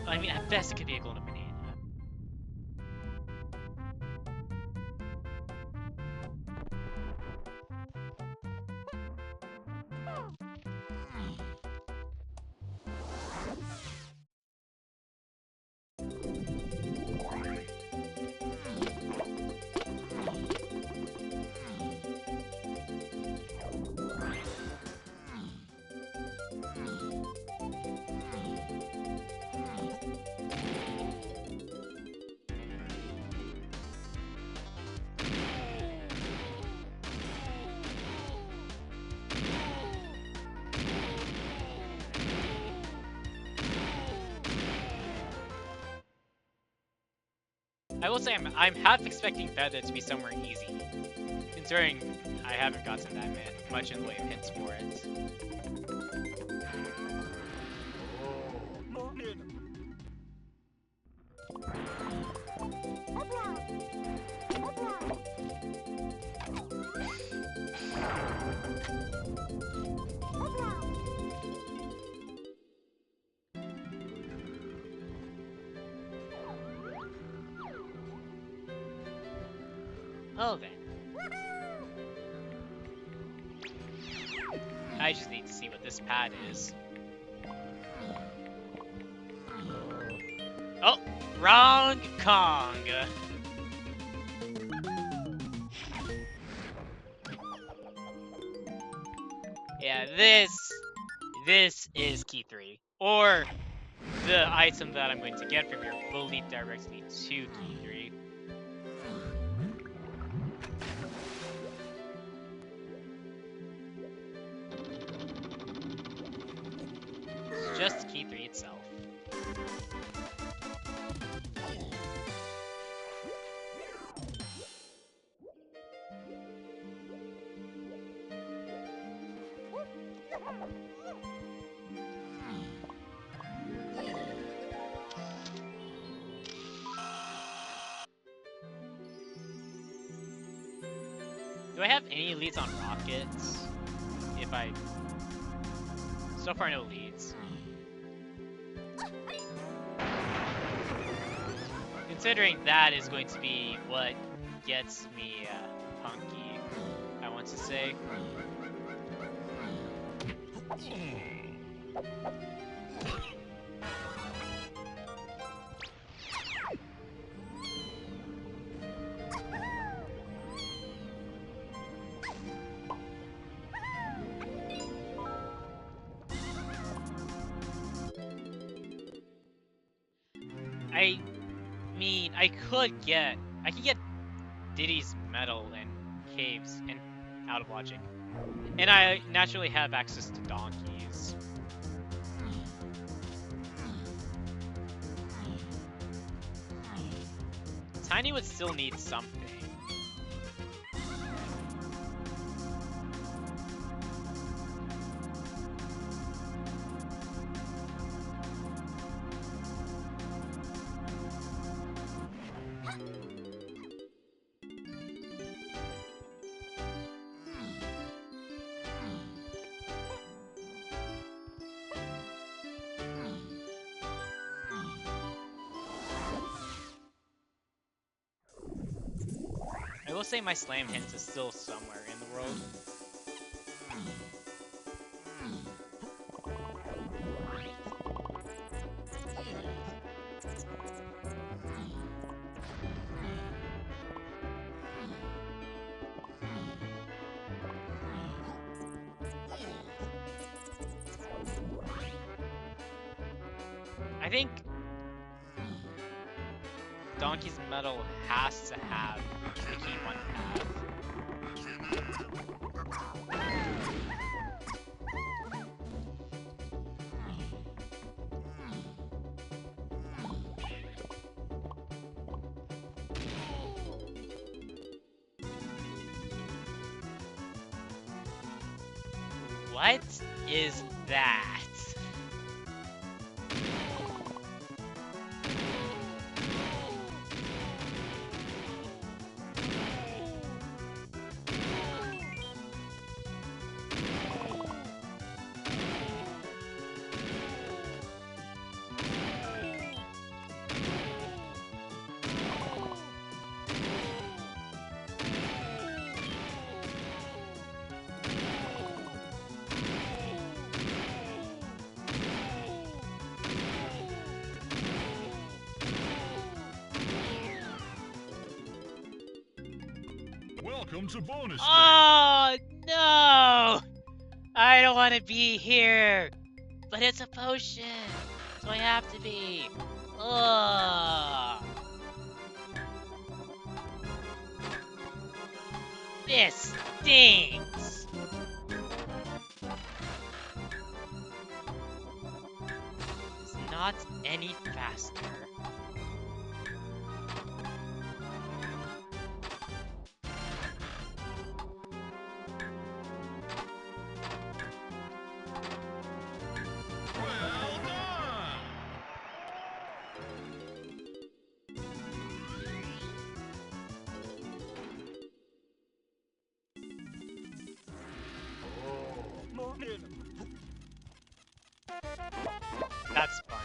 I mean, at best it could be a Golden Banana. I will say I'm half expecting Feather to be somewhere easy, considering I haven't gotten that much in the way of hints for it. Oh then. I just need to see what this pad is. Oh! Wrong Kong! Yeah, this is Key 3. Or the item that I'm going to get from here will lead directly to Key 3. Just Key 3 itself. Do I have any leads on rockets? So far, no leads. considering that is going to be what gets me punky, I want to say. I mean, I could get Diddy's medal and caves and out of logic, and I naturally have access to donkeys. Tiny would still need something. I will say my slam hint is still somewhere in the world. I think Donkey's medal has to have the key one path. What is that? Welcome to bonus stage. Oh no! I don't want to be here, but it's a potion, so I have to be. Ugh. This stinks. It's not any faster. Well done. That's funny.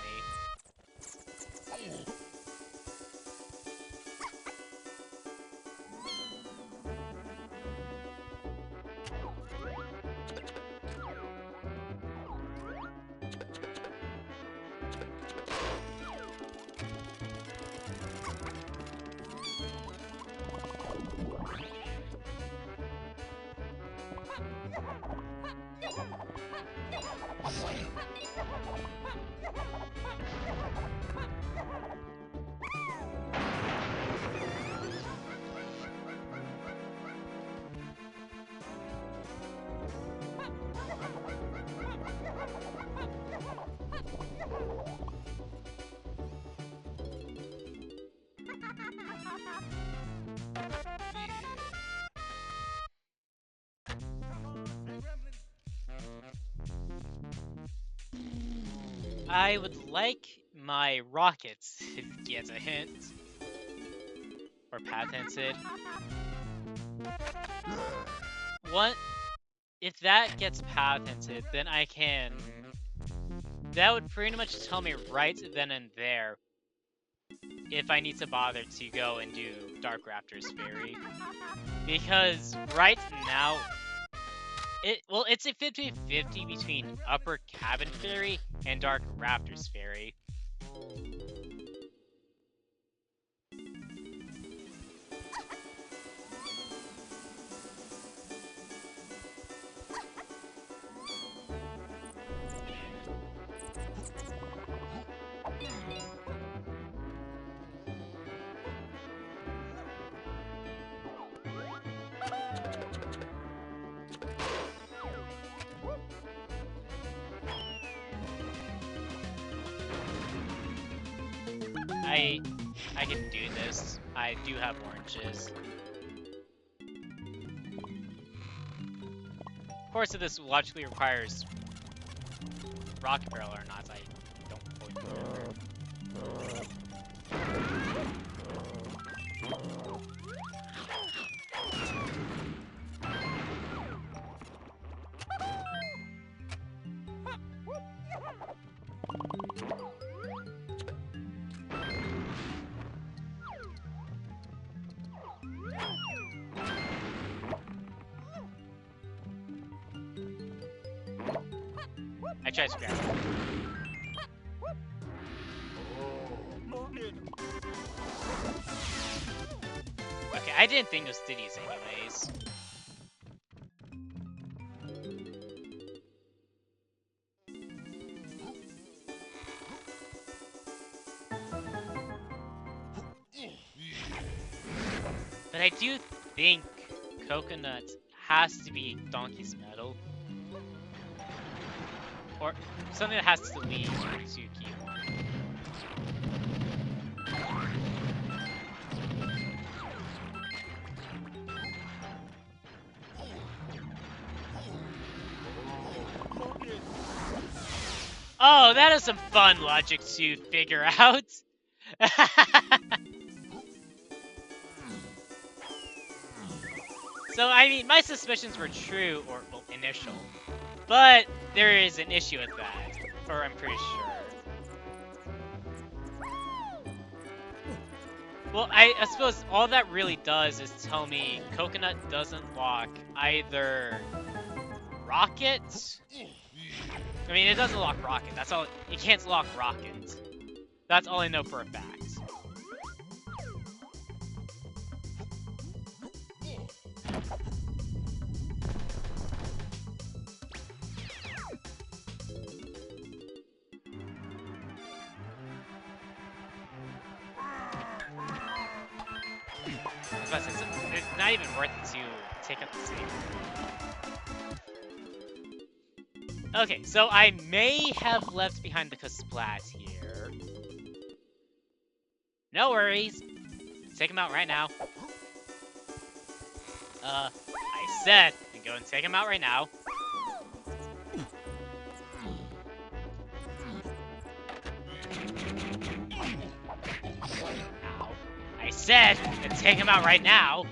I would like my rockets to get a hint. Or patented. What? If that gets patented, then I can... That would pretty much tell me right then and there if I need to bother to go and do Dark Raptor's Fairy. Because right now, it's a 50-50 between Upper Cabin Fairy and Dark Raptor's Fairy. I can do this. I do have oranges. Of course, if this logically requires Rocket Barrel or not, I don't fully remember. I tried to grab it. Okay, I didn't think those ditties anyways. But I do think Coconut has to be Donkey's Medal. Or something that has to lead to Q1. Oh, that is some fun logic to figure out. So, I mean, my suspicions were true, or, well, initial. But there is an issue with that, or I'm pretty sure. Well, I suppose all that really does is tell me Coconut doesn't lock either Rocket. I mean, it doesn't lock Rocket. That's all. It can't lock Rocket. That's all I know for a fact. It's not even worth it to take up the save. Okay, so I may have left behind the Kasplat here. No worries. Take him out right now. I said, and go and take him out right now. Ow. I said, and take him out right now.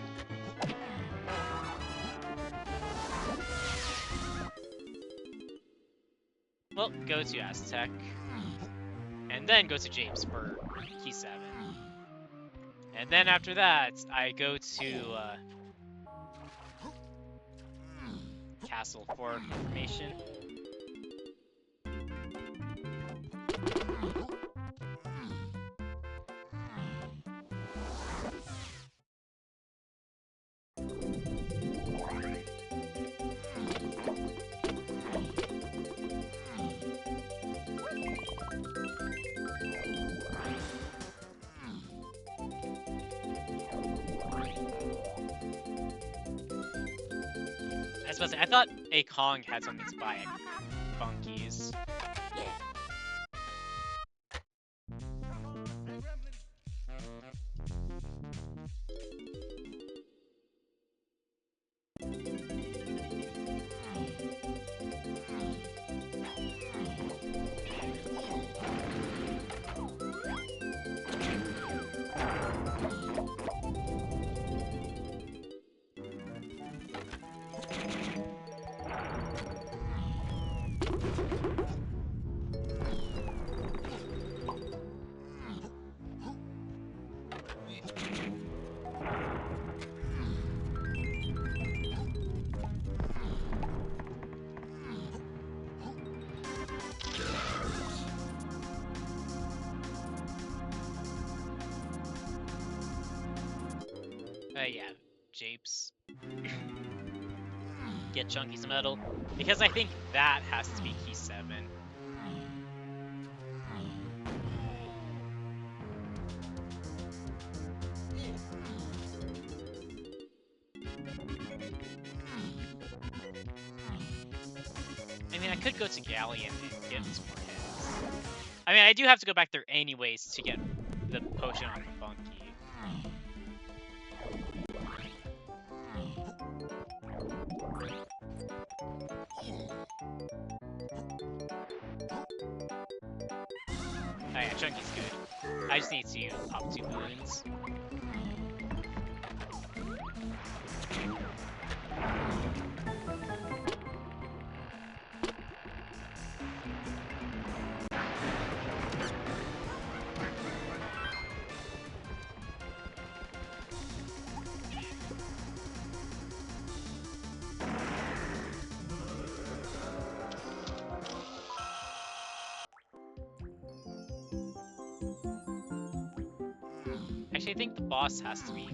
Well, go to Aztec. And then go to James for key 7. And then after that, I go to Castle for information. I thought a Kong had something to buy at Funky's. Get Chunky some metal. Because I think that has to be key 7. I mean, I could go to Galleon and get some more hits. I mean, I do have to go back there anyways to get the potion on the Funky. Oh yeah, Chunky's good. I just need to pop 2 moons. Actually, I think the boss has to be...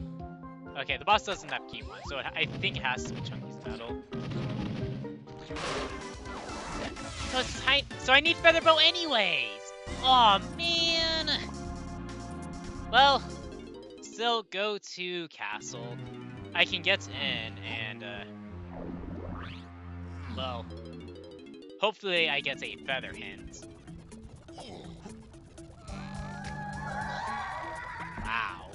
Okay, the boss doesn't have key 1, so I think it has to be Chunky's metal. So I need Featherbow anyways! Aw, man! Well, still go to Castle. I can get in, and, well, hopefully I get a Feather Hint. Wow.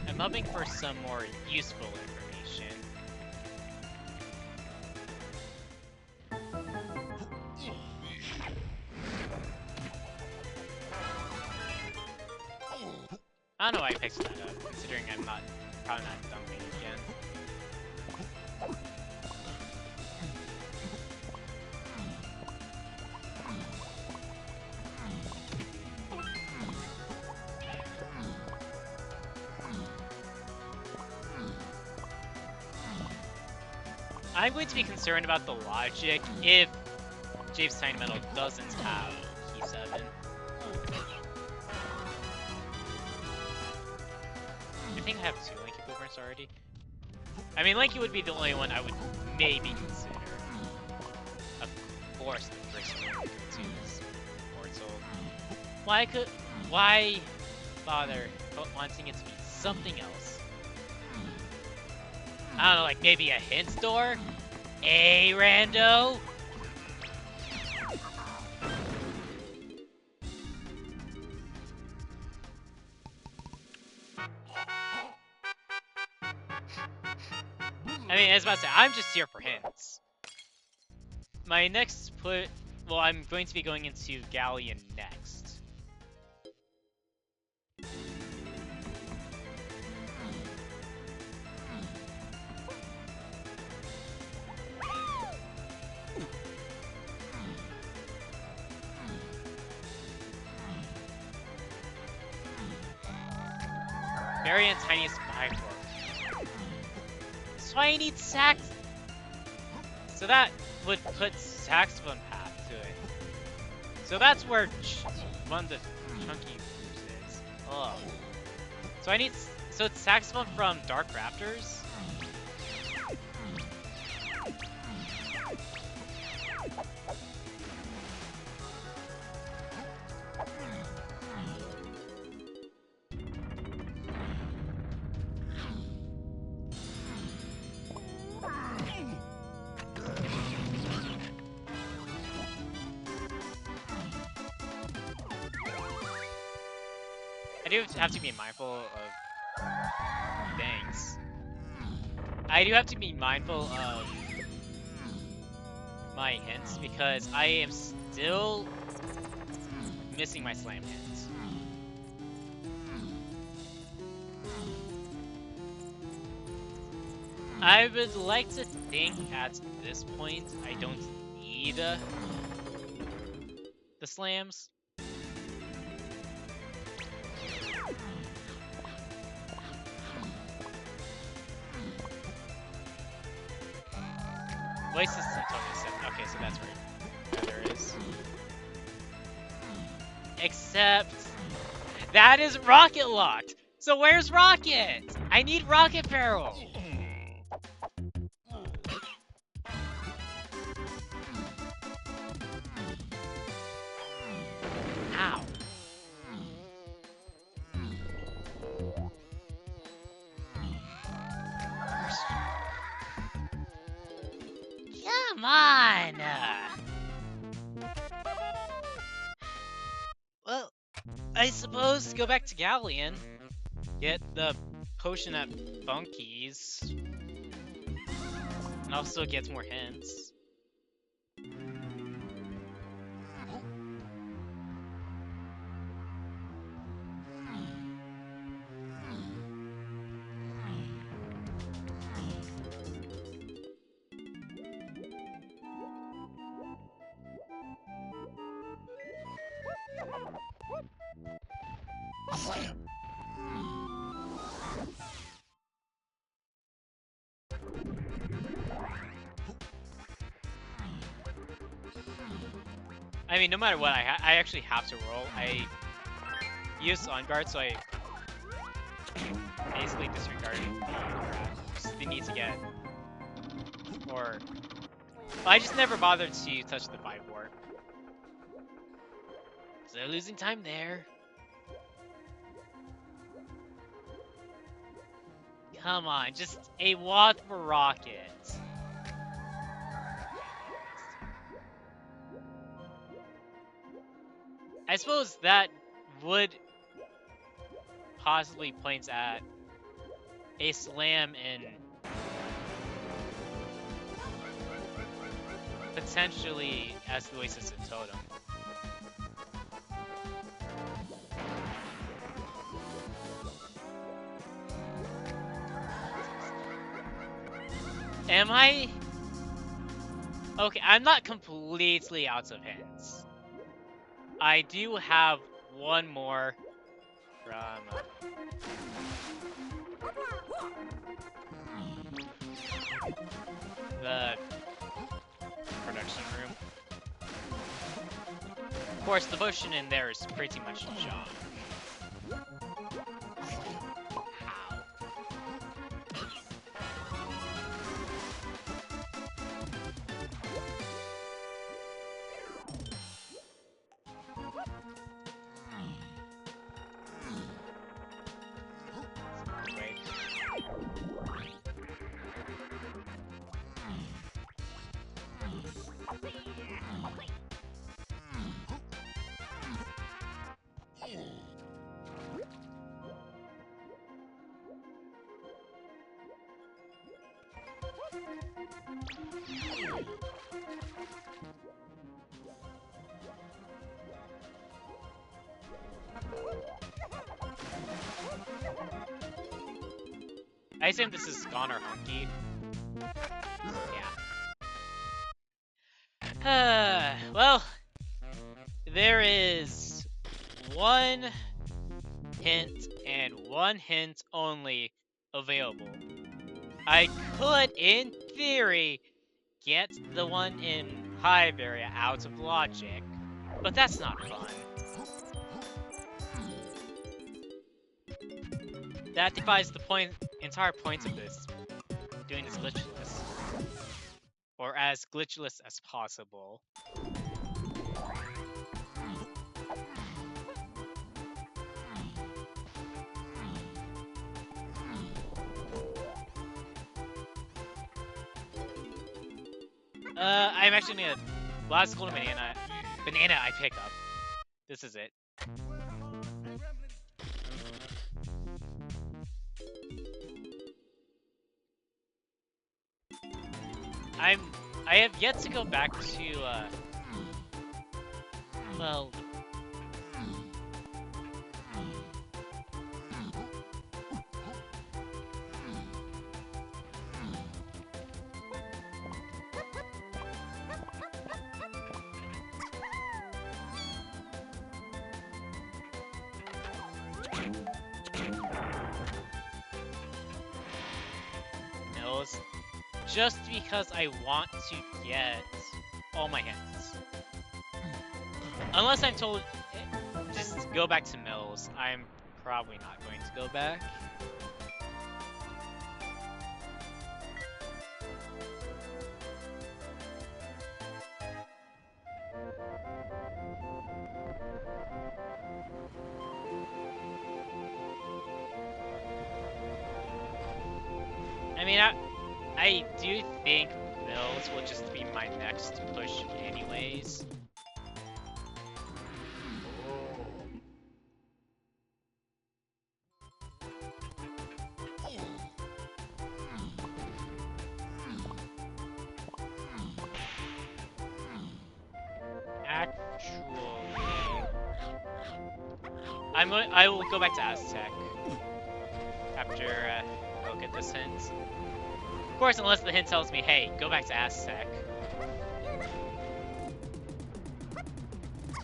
I'm hoping for some more useful information. I don't know why I picked that up, considering I'm probably not dumping again. I'm going to be concerned about the logic if Jave's Tiny Metal doesn't have key 7. I think I have 2 Lanky Blueprints already. I mean, Lanky would be the only one I would maybe consider. Of course, the first one I would go to is Mortal. Why bother wanting it to be something else? I don't know, like maybe a hint store? Hey, Rando? I mean, I was about to say, I'm just here for hints. My next well, I'm going to be going into Galleon next. Very and tiniest spy fork. So I need sax. So that would put Saxophone Path to it. So that's where one of the chunky moves is. Oh. So I need. So it's Saxophone from Dark Raptors. I do have to be mindful of things. I do have to be mindful of my hints because I am still missing my slam hints. I would like to think at this point I don't need the slams. Voice system told me 7. Okay, so that's right. Yeah, there is. Except that is rocket locked. So where's Rocket? I need Rocket Barrel. Ow. Come on. Well, I suppose go back to Galleon. Get the potion at Funky's. And also get more hints. I mean, no matter what, I actually have to roll. I use On Guard, so I basically disregard just the need to get. Or I just never bothered to touch the 5 warp. So they're losing time there. Come on, just a walk for Rocket. I suppose that would possibly point at a slam in potentially as the Oasis and Totem. Am I? Okay, I'm not completely out of hints. I do have one more from the production room. Of course, the potion in there is pretty much junk. I assume this is Gone or Hunky. Yeah. Well, there is one hint and one hint only available. I could, in theory, get the one in Hive area out of logic, but that's not fun. That defies the entire point of this, doing this glitchless. Or as glitchless as possible. I'm actually gonna last golden banana I pick up. This is it. I have yet to go back to well, just because I want to get all my hints. Unless I'm told, just go back to Mills, I'm probably not going to go back. I mean, I do think Mills will just be my next push anyways. Actually, I will go back to Aztec after I'll get this hint. Of course, unless the hint tells me, hey, go back to Aztec.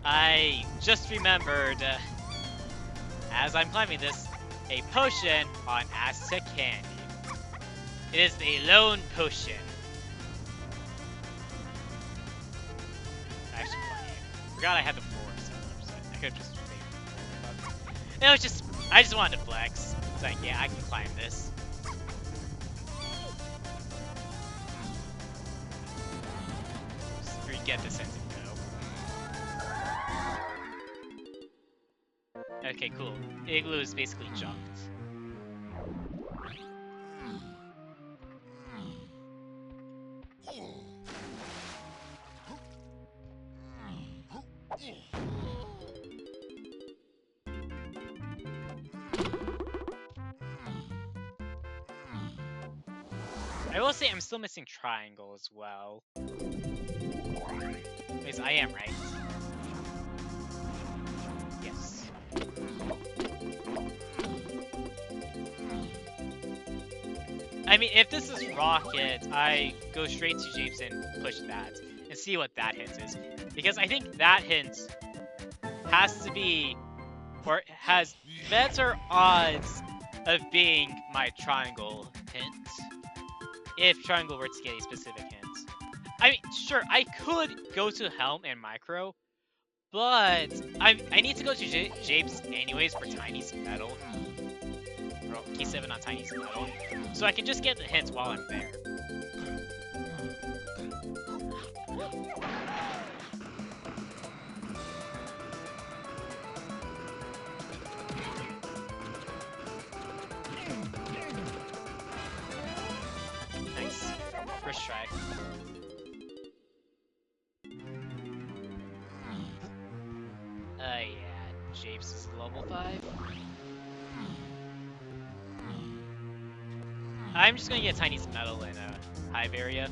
I just remembered, as I'm climbing this, a potion on Aztec Candy. It is the lone potion. Actually, forgot I had the 4, so I could just it was just, I just wanted to flex. It's like, yeah, I can climb this. Just forget the sense and go. Okay, cool. Igloo is basically junked. I will say I'm still missing triangle as well. Because I am, right? Yes. I mean, if this is rocket, I go straight to Japes and push that. And see what that hint is. Because I think that hint has to be, or has better odds of being my triangle hint. If triangle were to get a specific hint. I mean, sure, I could go to Helm and Micro, but I need to go to Japes anyways for Tiny's Metal. Or Key 7 on Tiny's Metal. So I can just get the hints while I'm there. Nice. First try. Yeah, Japes is level 5. I'm just gonna get Tiny's Metal in a Hive area.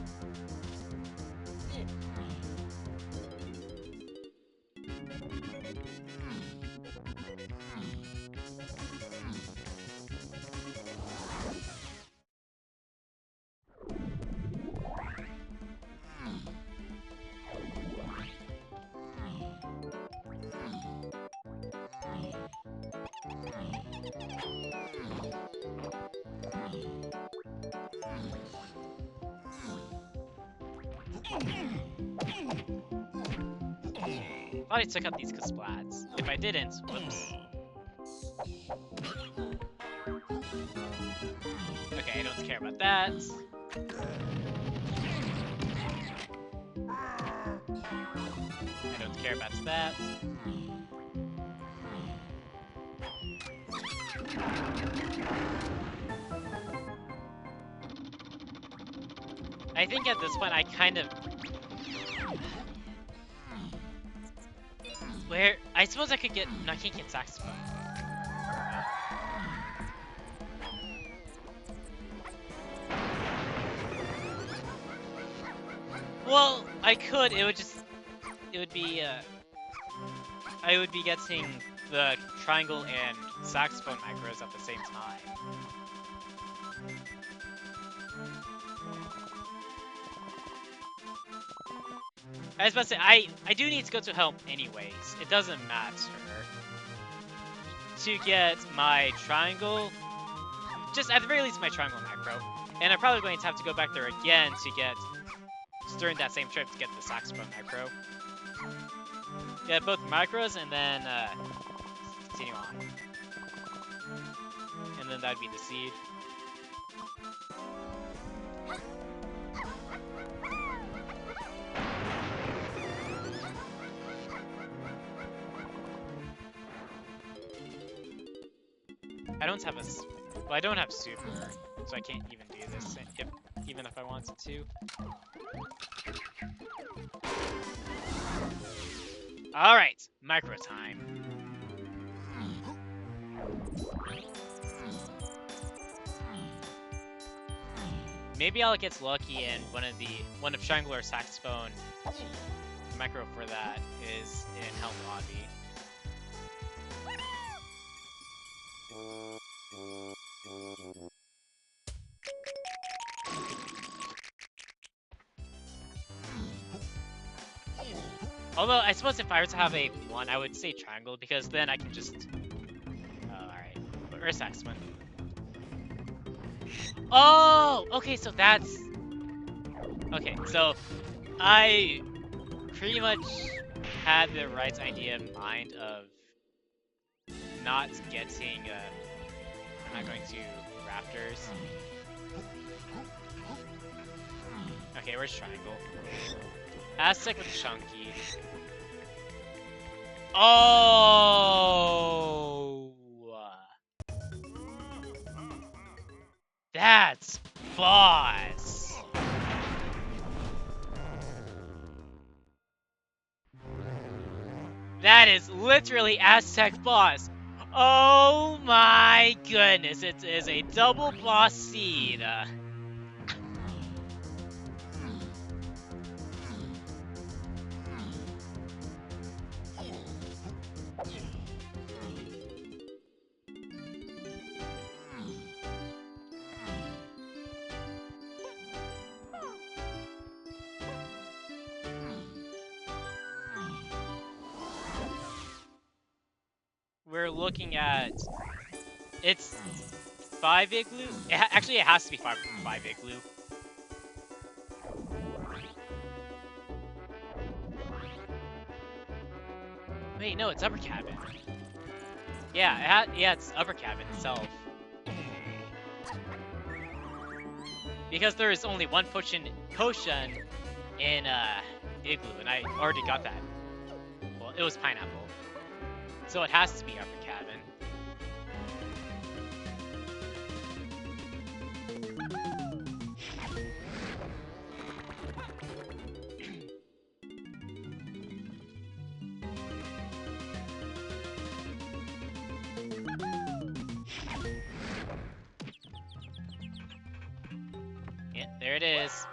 Thought I took out these Kasplats. If I didn't, whoops. Okay, I don't care about that. I don't care about that. I think at this point I kind of... Where... I suppose I could get... No, I can't get Saxophone. Well, I could. It would just... It would be, I would be getting the triangle and saxophone micros at the same time. I was about to say, I do need to go to Helm anyways. It doesn't matter. To get my triangle, just at the very least my triangle macro. And I'm probably going to have to go back there again to get, during that same trip, to get the saxophone micro. Get both micros and then continue on. And then that'd be the seed. I don't have well, I don't have super, so I can't even do this, even if I wanted to. Alright, micro time. Maybe I'll get lucky and one of Strangler's saxophone micro for that is in Helm Lobby. Although, I suppose if I were to have a 1, I would say triangle, because then I can just... alright. Where's saxophone? Oh! Okay, so that's... Okay, so I pretty much had the right idea in mind of not getting... I'm not going to Raptors. Okay, where's triangle? Aztec with Chunky. Oh! That's boss! That is literally Aztec boss! Oh my goodness, it is a double boss seed! We're looking at... It's 5 Igloo? Actually, it has to be 5 Igloo. Wait, no, it's Upper Cabin. Yeah, it's Upper Cabin itself. Because there is only one potion in Igloo, and I already got that. Well, it was pineapple. So it has to be Upper Cabin. Yeah, there it is.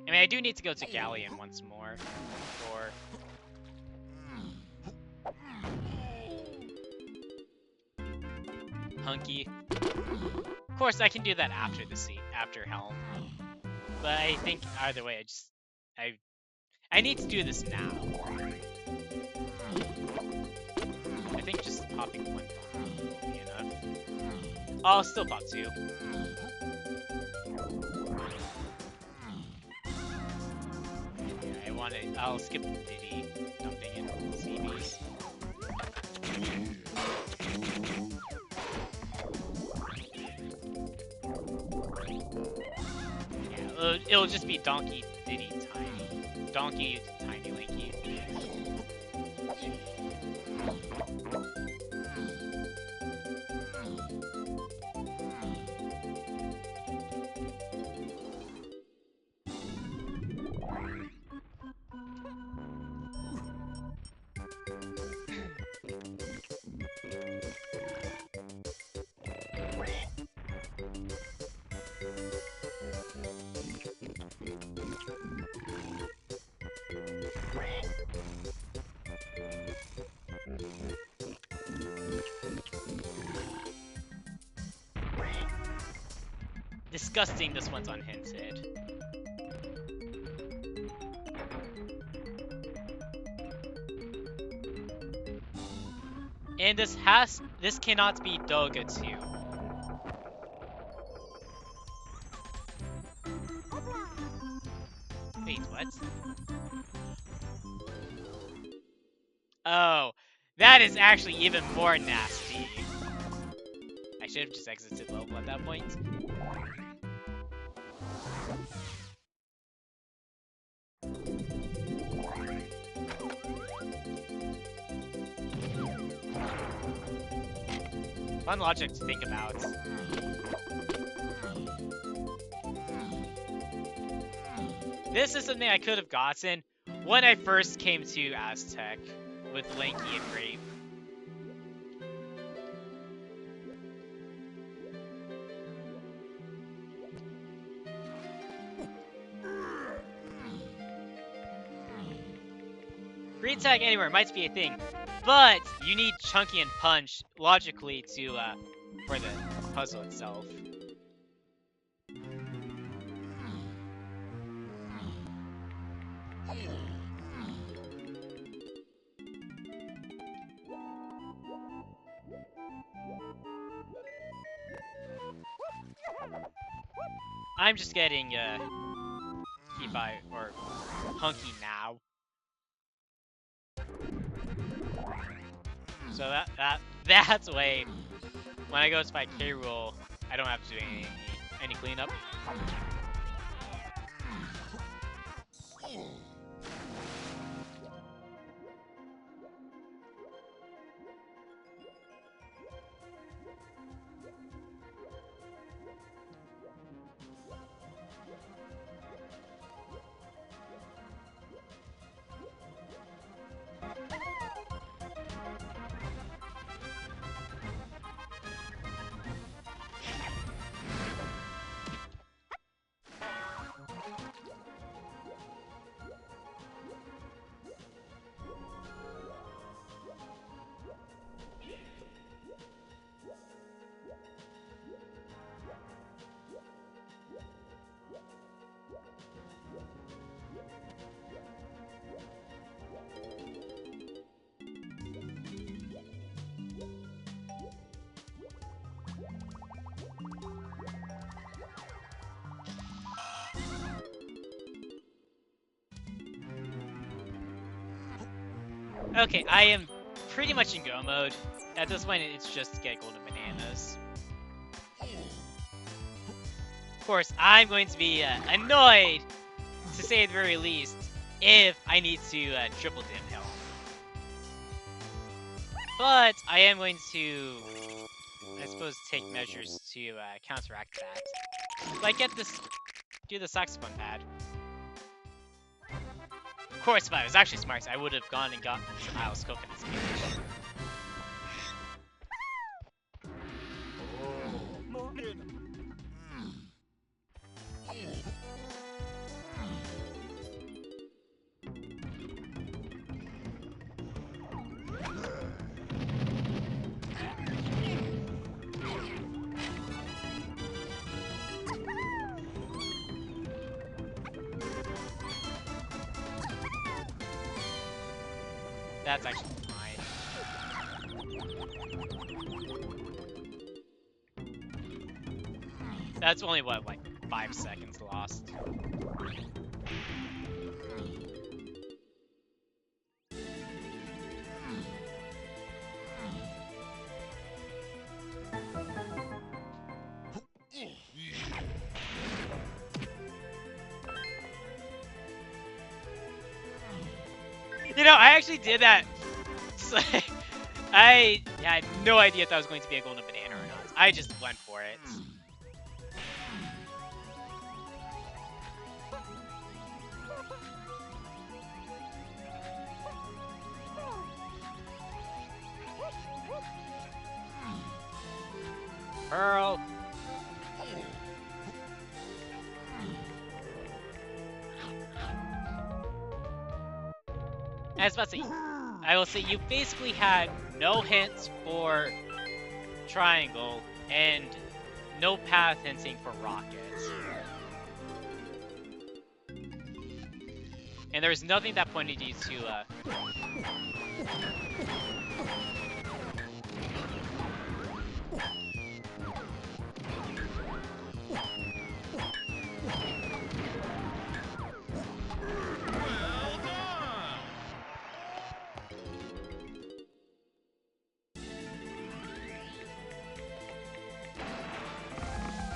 I mean, I do need to go to Galleon once more, or... Hunky. Of course, I can do that after the after Helm. But I think either way, I need to do this now. I think just popping one will be enough. I'll still pop 2. I'll skip Diddy dumping in CBs. Yeah, it'll just be Donkey, Diddy, Tiny. Donkey, Tiny, Linky. disgusting this one's unhinted. And this cannot be Doga 2. Wait, what? Oh, that is actually even more nasty. I should have just exited level at that point. Fun logic to think about. This is something I could have gotten when I first came to Aztec with Lanky and Grape. Green tag anywhere might be a thing, but you need Chunky and Punch logically to for the puzzle itself. I'm just getting Keepi or Hunky now. So that's way when I go to my K roll, I don't have to do any cleanup. Okay, I am pretty much in go mode. At this point, it's just to get golden bananas. Of course, I'm going to be annoyed, to say the very least, if I need to triple dim health. But I am going to, I suppose, take measures to counteract that. Like, do the saxophone pad. Of course, if I was actually smart, I would have gone and gotten some Alice Coconut's cage. That's actually fine. That's only, what, like 5 seconds lost. You know, I actually did that. I had no idea if that was going to be a golden banana or not. I just went for it. Pearl. I was about to say, I will say you basically had no hints for triangle, and no path hinting for rockets. And there's nothing that pointed you to, Well done!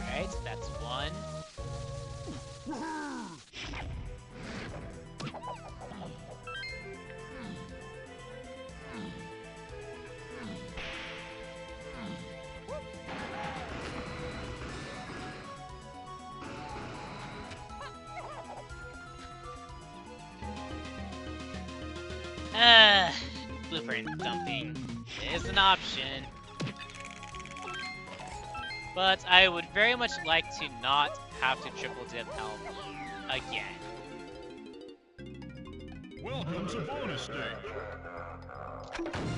Alright, that's one. Blueprint dumping is an option. But I would very much like to not have to triple dip help again. Welcome to bonus stage. Well done!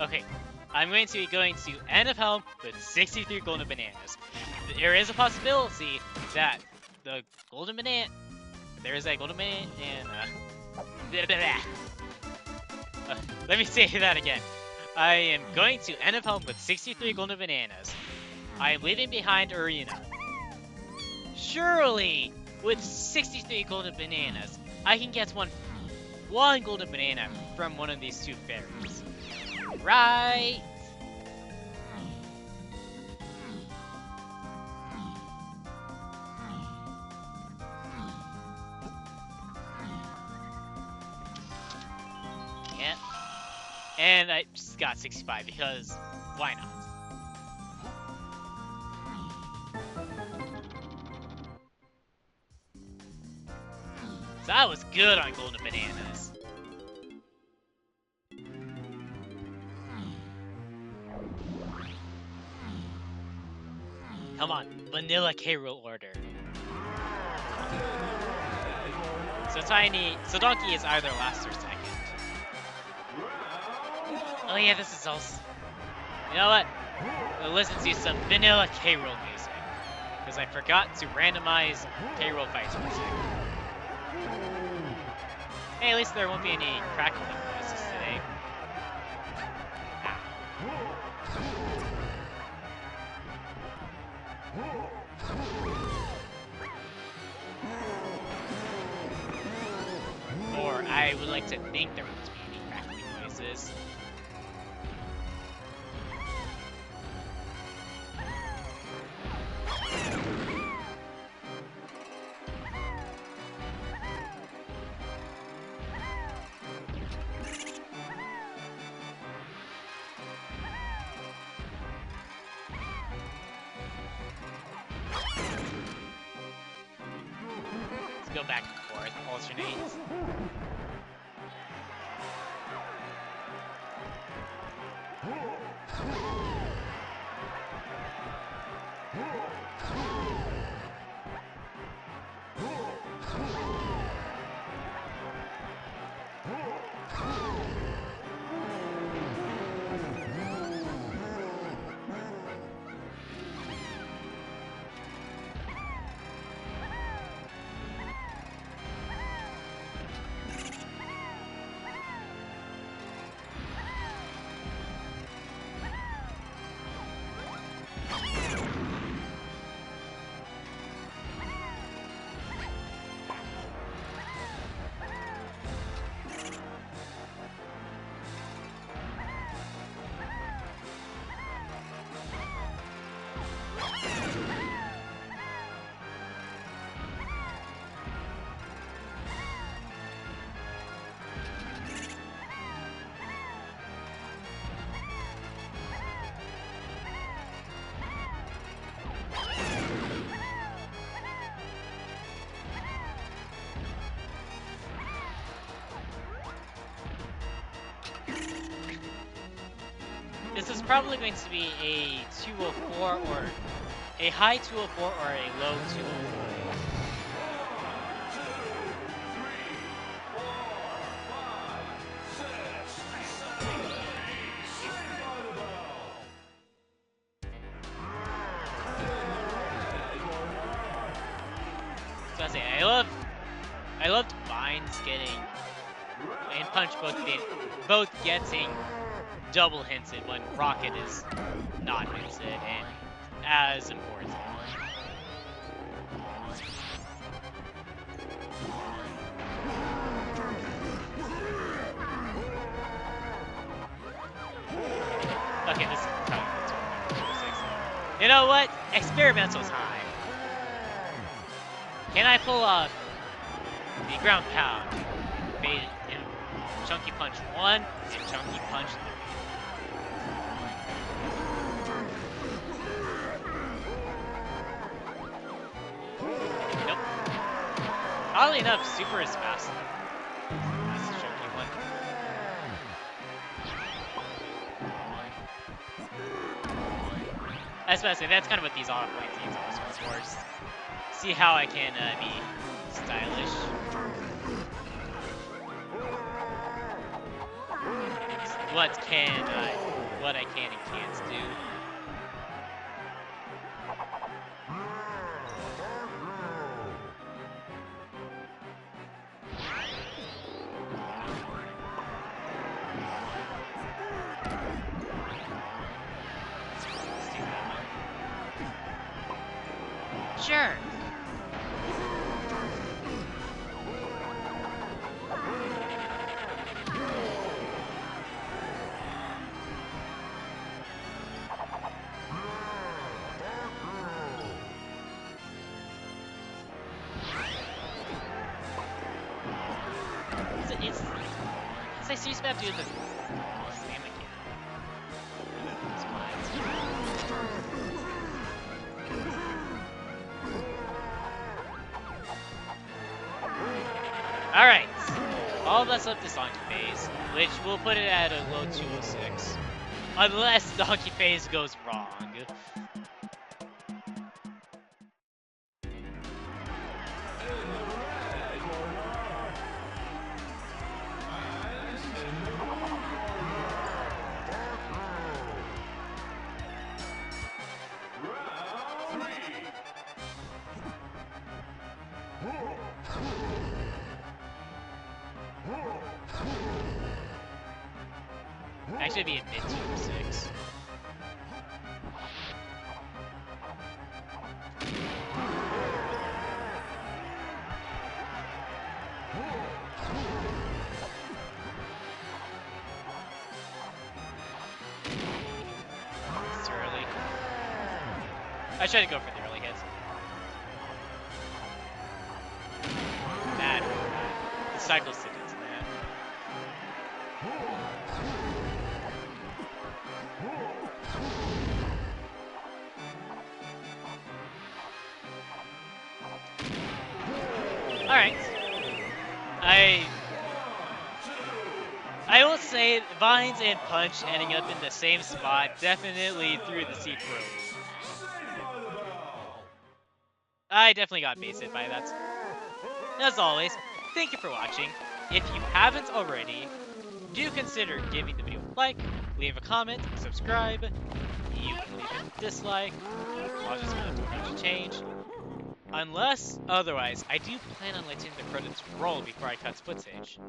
Okay, I'm going to be going to end of helm with 63 golden bananas. There is a possibility that the golden banana... There is a golden banana... let me say that again. I am going to end of helm with 63 golden bananas. I am leaving behind Arena. Surely, with 63 golden bananas, I can get one golden banana from one of these two fairies. Right? Yep. And I just got 65 because why not? So I was good on golden bananas. Come on, vanilla K-Rool order. So Donkey is either last or second. Oh yeah, this is also... You know what? We'll listen to some vanilla K-Rool music. Because I forgot to randomize K-Rool fights music. Hey, at least there won't be any crackling noises today. Or I would like to think there won't be any crackling noises. Let's go back and forth, alternate. This is probably going to be a 204 or a high 204 or a low 204. So I say I loved Vines getting and Punch both getting double hinted when Rocket is not hinted and as important. Okay, this is kind of 6. You know what? Experimental time. Can I pull off the ground pound, fade in Chunky Punch 1 and Chunky Punch 3? Nope. Oddly enough, Super is fast enough. That's the Chunky one. I was about to say, that's kind of what these offline teams also force. See how I can be stylish. What I can and can't do. Sure. It's like seriously have to do the same again. Alright. All that's left is Donkey Phase, which we'll put it at a low 206. Unless Donkey Phase goes wrong. Actually, be a mid 206. It's too early. I tried to go for the early hits. Bad. The cycle's sticking to that. Alright. I will say Vines and Punch ending up in the same spot definitely threw the seat through. I definitely got baited by that. As always, thank you for watching. If you haven't already, do consider giving the video a like, leave a comment, subscribe. You can leave a dislike. I'll just gonna do a bunch of change. Unless otherwise, I do plan on letting the credits roll before I cut footage.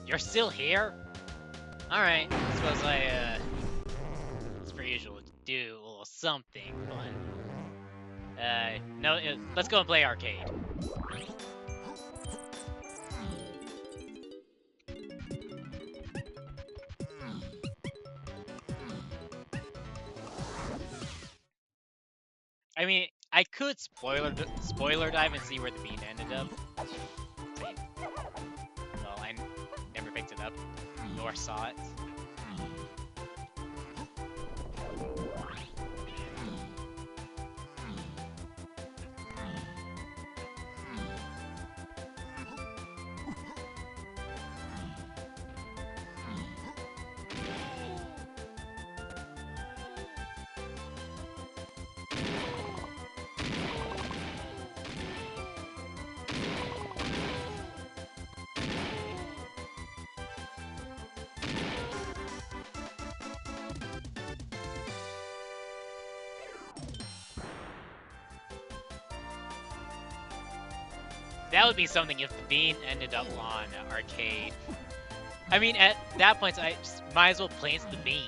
You're still here? Alright, suppose I, as per usual, do a little something fun. No, let's go and play arcade. I mean, I could spoiler dive and see where the bean ended up. Well, I never picked it up, nor saw it. That would be something if the bean ended up on arcade. I mean, at that point, I might as well place the bean.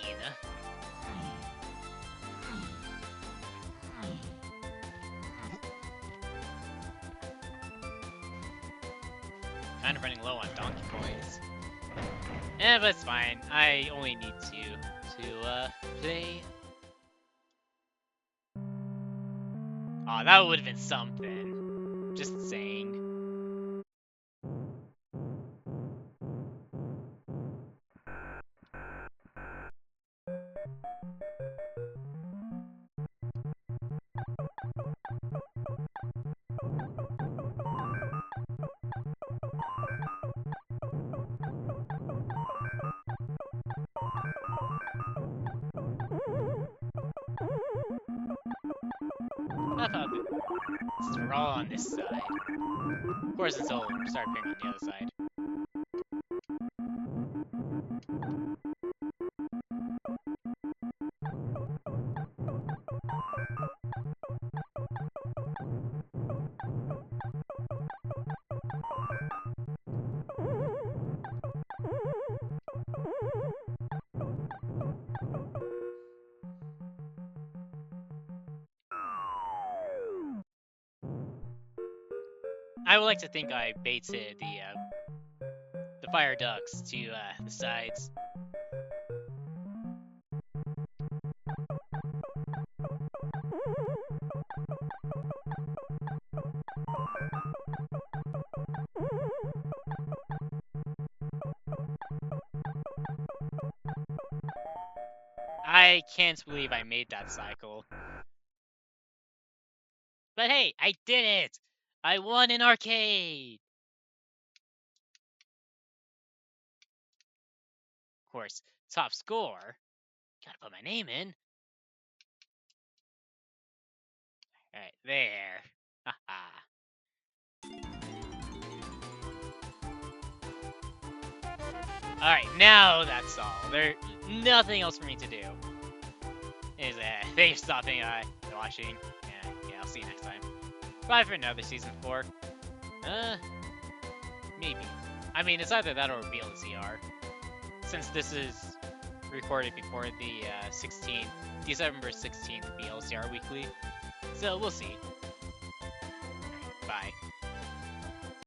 Kind of running low on donkey coins. But it's fine. I only need to play. Aw, that would have been something. Just saying. I thought that we're all on this side. Of course, until start appearing on the other side. I would like to think I baited the fire ducks to the sides. I can't believe I made that cycle. But hey, I did it! I won an arcade! Of course, top score. Gotta put my name in. Alright, there. Haha. Alright, now that's all. There's nothing else for me to do. Thanks for stopping by, watching. Yeah, I'll see you next time. Bye for another season 4. Maybe. I mean, it's either that or VLCR. Since this is recorded before the December 16th VLCR weekly. So we'll see. Bye.